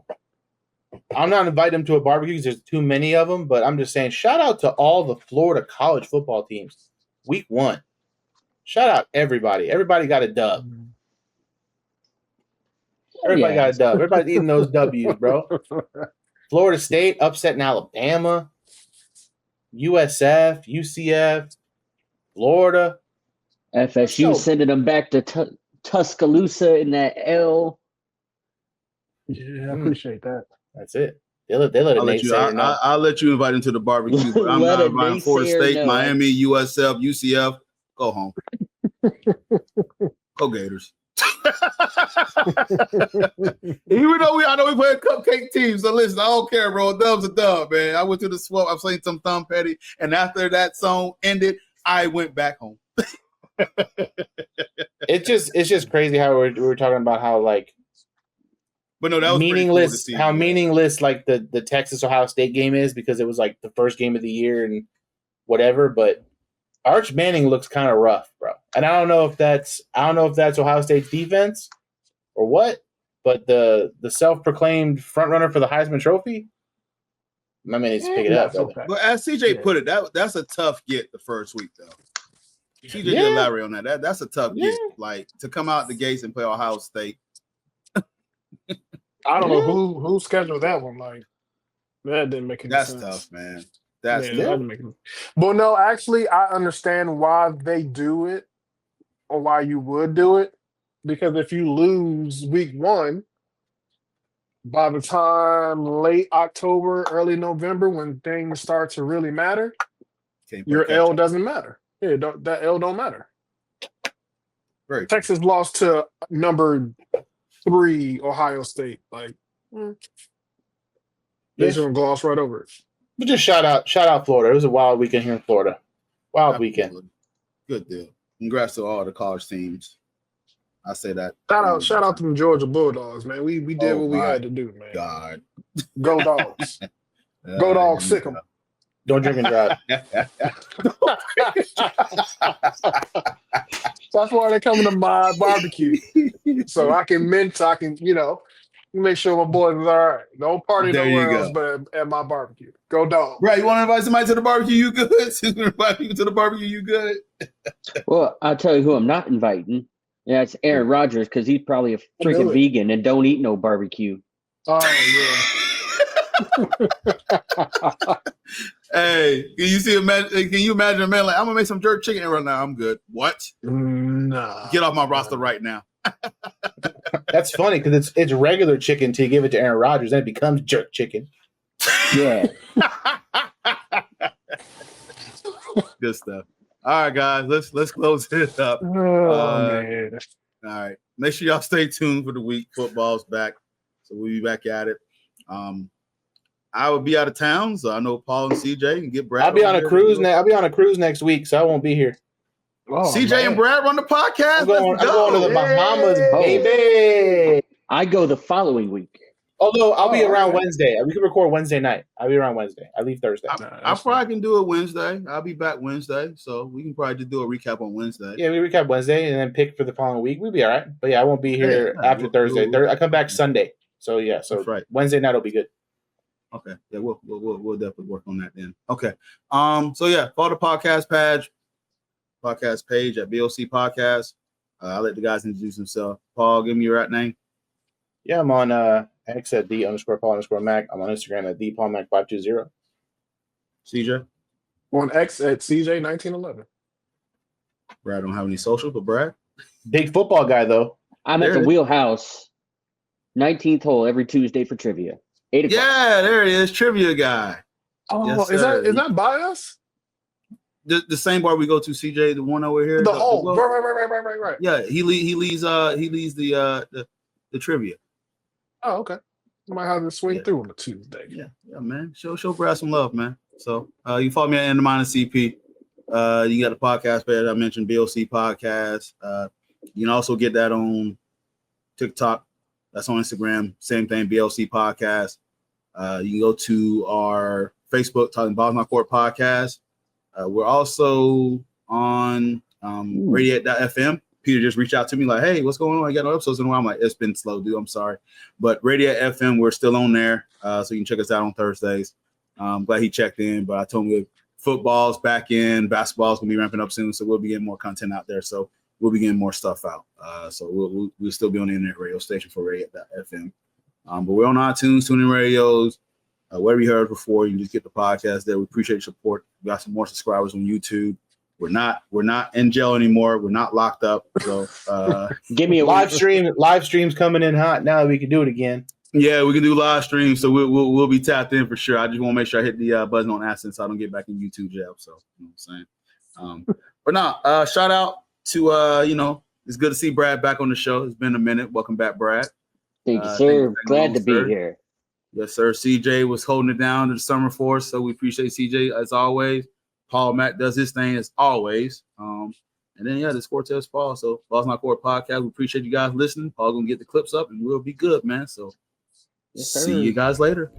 I'm not inviting them to a barbecue because there's too many of them, but I'm just saying shout out to all the Florida college football teams. Week 1. Shout out everybody. Everybody got a dub. Everybody got a dub. Everybody's eating those W's, bro. Florida State upsetting Alabama, USF, UCF, Florida. FSU sending them back to Tuscaloosa in that L. Yeah, I appreciate that. That's it. They let it I'll let you invite him to the barbecue, but I'm not inviting Florida State, Miami, USF, UCF. Go home. Go Gators. Even though I know we play a cupcake team, so listen, I don't care, bro. Dub's a dub, man. I went to the swamp. I've seen some thumb petty, and after that song ended, I went back home. It's just crazy how we were talking about how like, but no, that was meaningless. Cool to see, how meaningless like the Texas Ohio State game is because it was like the first game of the year and whatever. But Arch Manning looks kind of rough, bro. And I don't know if that's Ohio State's defense or what. But the self-proclaimed front runner for the Heisman Trophy, my man needs to pick it up. Okay. But as CJ put it, that's a tough get the first week though. CJ did elaborate on that. That's a tough get. Like to come out the gates and play Ohio State. I don't know who scheduled that one. Like that didn't make any sense. That's tough, man. That's that didn't make any. But no, actually, I understand why they do it or why you would do it. Because if you lose week 1, by the time late October, early November, when things start to really matter, your L doesn't matter. That L don't matter. Right. Texas lost to number 3 Ohio State. Like, they just gonna gloss right over it. But just shout out Florida. It was a wild weekend here in Florida. Wild weekend. Good deal. Congrats to all the college teams. I say that. Shout out to the Georgia Bulldogs, man. We did what we had to do, man. God. Go Dogs. Go Dogs, sick 'em. Don't drink and drive. That's why they're coming to my barbecue. So I can make sure my boys is all right. Don't party nowhere else but at my barbecue. Go Dogs. Right, you want to invite somebody to the barbecue, you good? Invite people to the barbecue, you good? Well, I'll tell you who I'm not inviting. Yeah, it's Aaron Rodgers because he's probably a freaking vegan and don't eat no barbecue. Oh, yeah. Hey, can you imagine a man like, I'm going to make some jerk chicken right now? I'm good. What? Nah. Get off my roster right now. That's funny because it's regular chicken till you give it to Aaron Rodgers, then it becomes jerk chicken. Yeah. Good stuff. All right, guys, let's close it up. Man. All right. Make sure y'all stay tuned for the week. Football's back. So we'll be back at it. I will be out of town, so I know Paul and CJ can get Brad. I'll be on a cruise next week, so I won't be here. Oh, CJ man. And Brad run the podcast. I'm going to the Bahamas, baby. I go the following week. Although I'll be around Wednesday. We can record Wednesday night. I'll be around Wednesday. I leave Thursday. I probably can do it Wednesday. I'll be back Wednesday, so we can probably just do a recap on Wednesday. Yeah, we recap Wednesday and then pick for the following week. We'll be all right. But yeah, I won't be here after Thursday. I come back Sunday. So yeah, Wednesday night will be good. Okay. Yeah, we'll definitely work on that then. Okay. So yeah, follow the podcast page at BOC Podcast. I'll let the guys introduce themselves. Paul, give me your right name. Yeah, I'm on X at @D_Paul_Mac. I'm on Instagram at DPaulMac520. CJ? On X at CJ1911. Brad don't have any social, but Brad? Big football guy, though. I'm at the Wheelhouse, 19th hole every Tuesday for trivia. 8 o'clock. Yeah, there it is. Trivia guy. Oh, yes, is that by us? The same bar we go to, CJ, the one over here. The hole. Right. Yeah, he leads the trivia. Oh, okay. I might have to swing through on a Tuesday. Yeah, man. Show Brad some love, man. So you follow me at _CP. You got the podcast page I mentioned, BOC Podcast. You can also get that on TikTok. That's on Instagram. Same thing, BLC Podcast. You can go to our Facebook, Talking Balls My Court Podcast. We're also on Radiate.fm. Peter just reached out to me like, hey, what's going on? I got no episodes in a while. I'm like, it's been slow, dude. I'm sorry. But Radiate.fm, we're still on there. So you can check us out on Thursdays. I'm glad he checked in, but I told him football's back in. Basketball's going to be ramping up soon, so we'll be getting more content out there. So we'll be getting more stuff out. So we'll still be on the internet radio station for Radiate.fm. But we're on iTunes, TuneIn Radios, wherever you heard before. You can just get the podcast there. We appreciate your support. We got some more subscribers on YouTube. We're not in jail anymore. We're not locked up. So give me a live stream. Live streams coming in hot now. We can do it again. Yeah, we can do live streams. So we'll be tapped in for sure. I just want to make sure I hit the button on accident so I don't get back in YouTube jail. So you know what I'm saying. But now shout out to it's good to see Brad back on the show. It's been a minute. Welcome back, Brad. Thank you, sir. Glad to be here. Yes, sir. CJ was holding it down to the summer for us, so we appreciate CJ as always. Paul Matt does his thing as always. And then, this Cortez Paul. So, Paul's Not Court Podcast. We appreciate you guys listening. Paul's going to get the clips up, and we'll be good, man. So, Yes, see you guys later.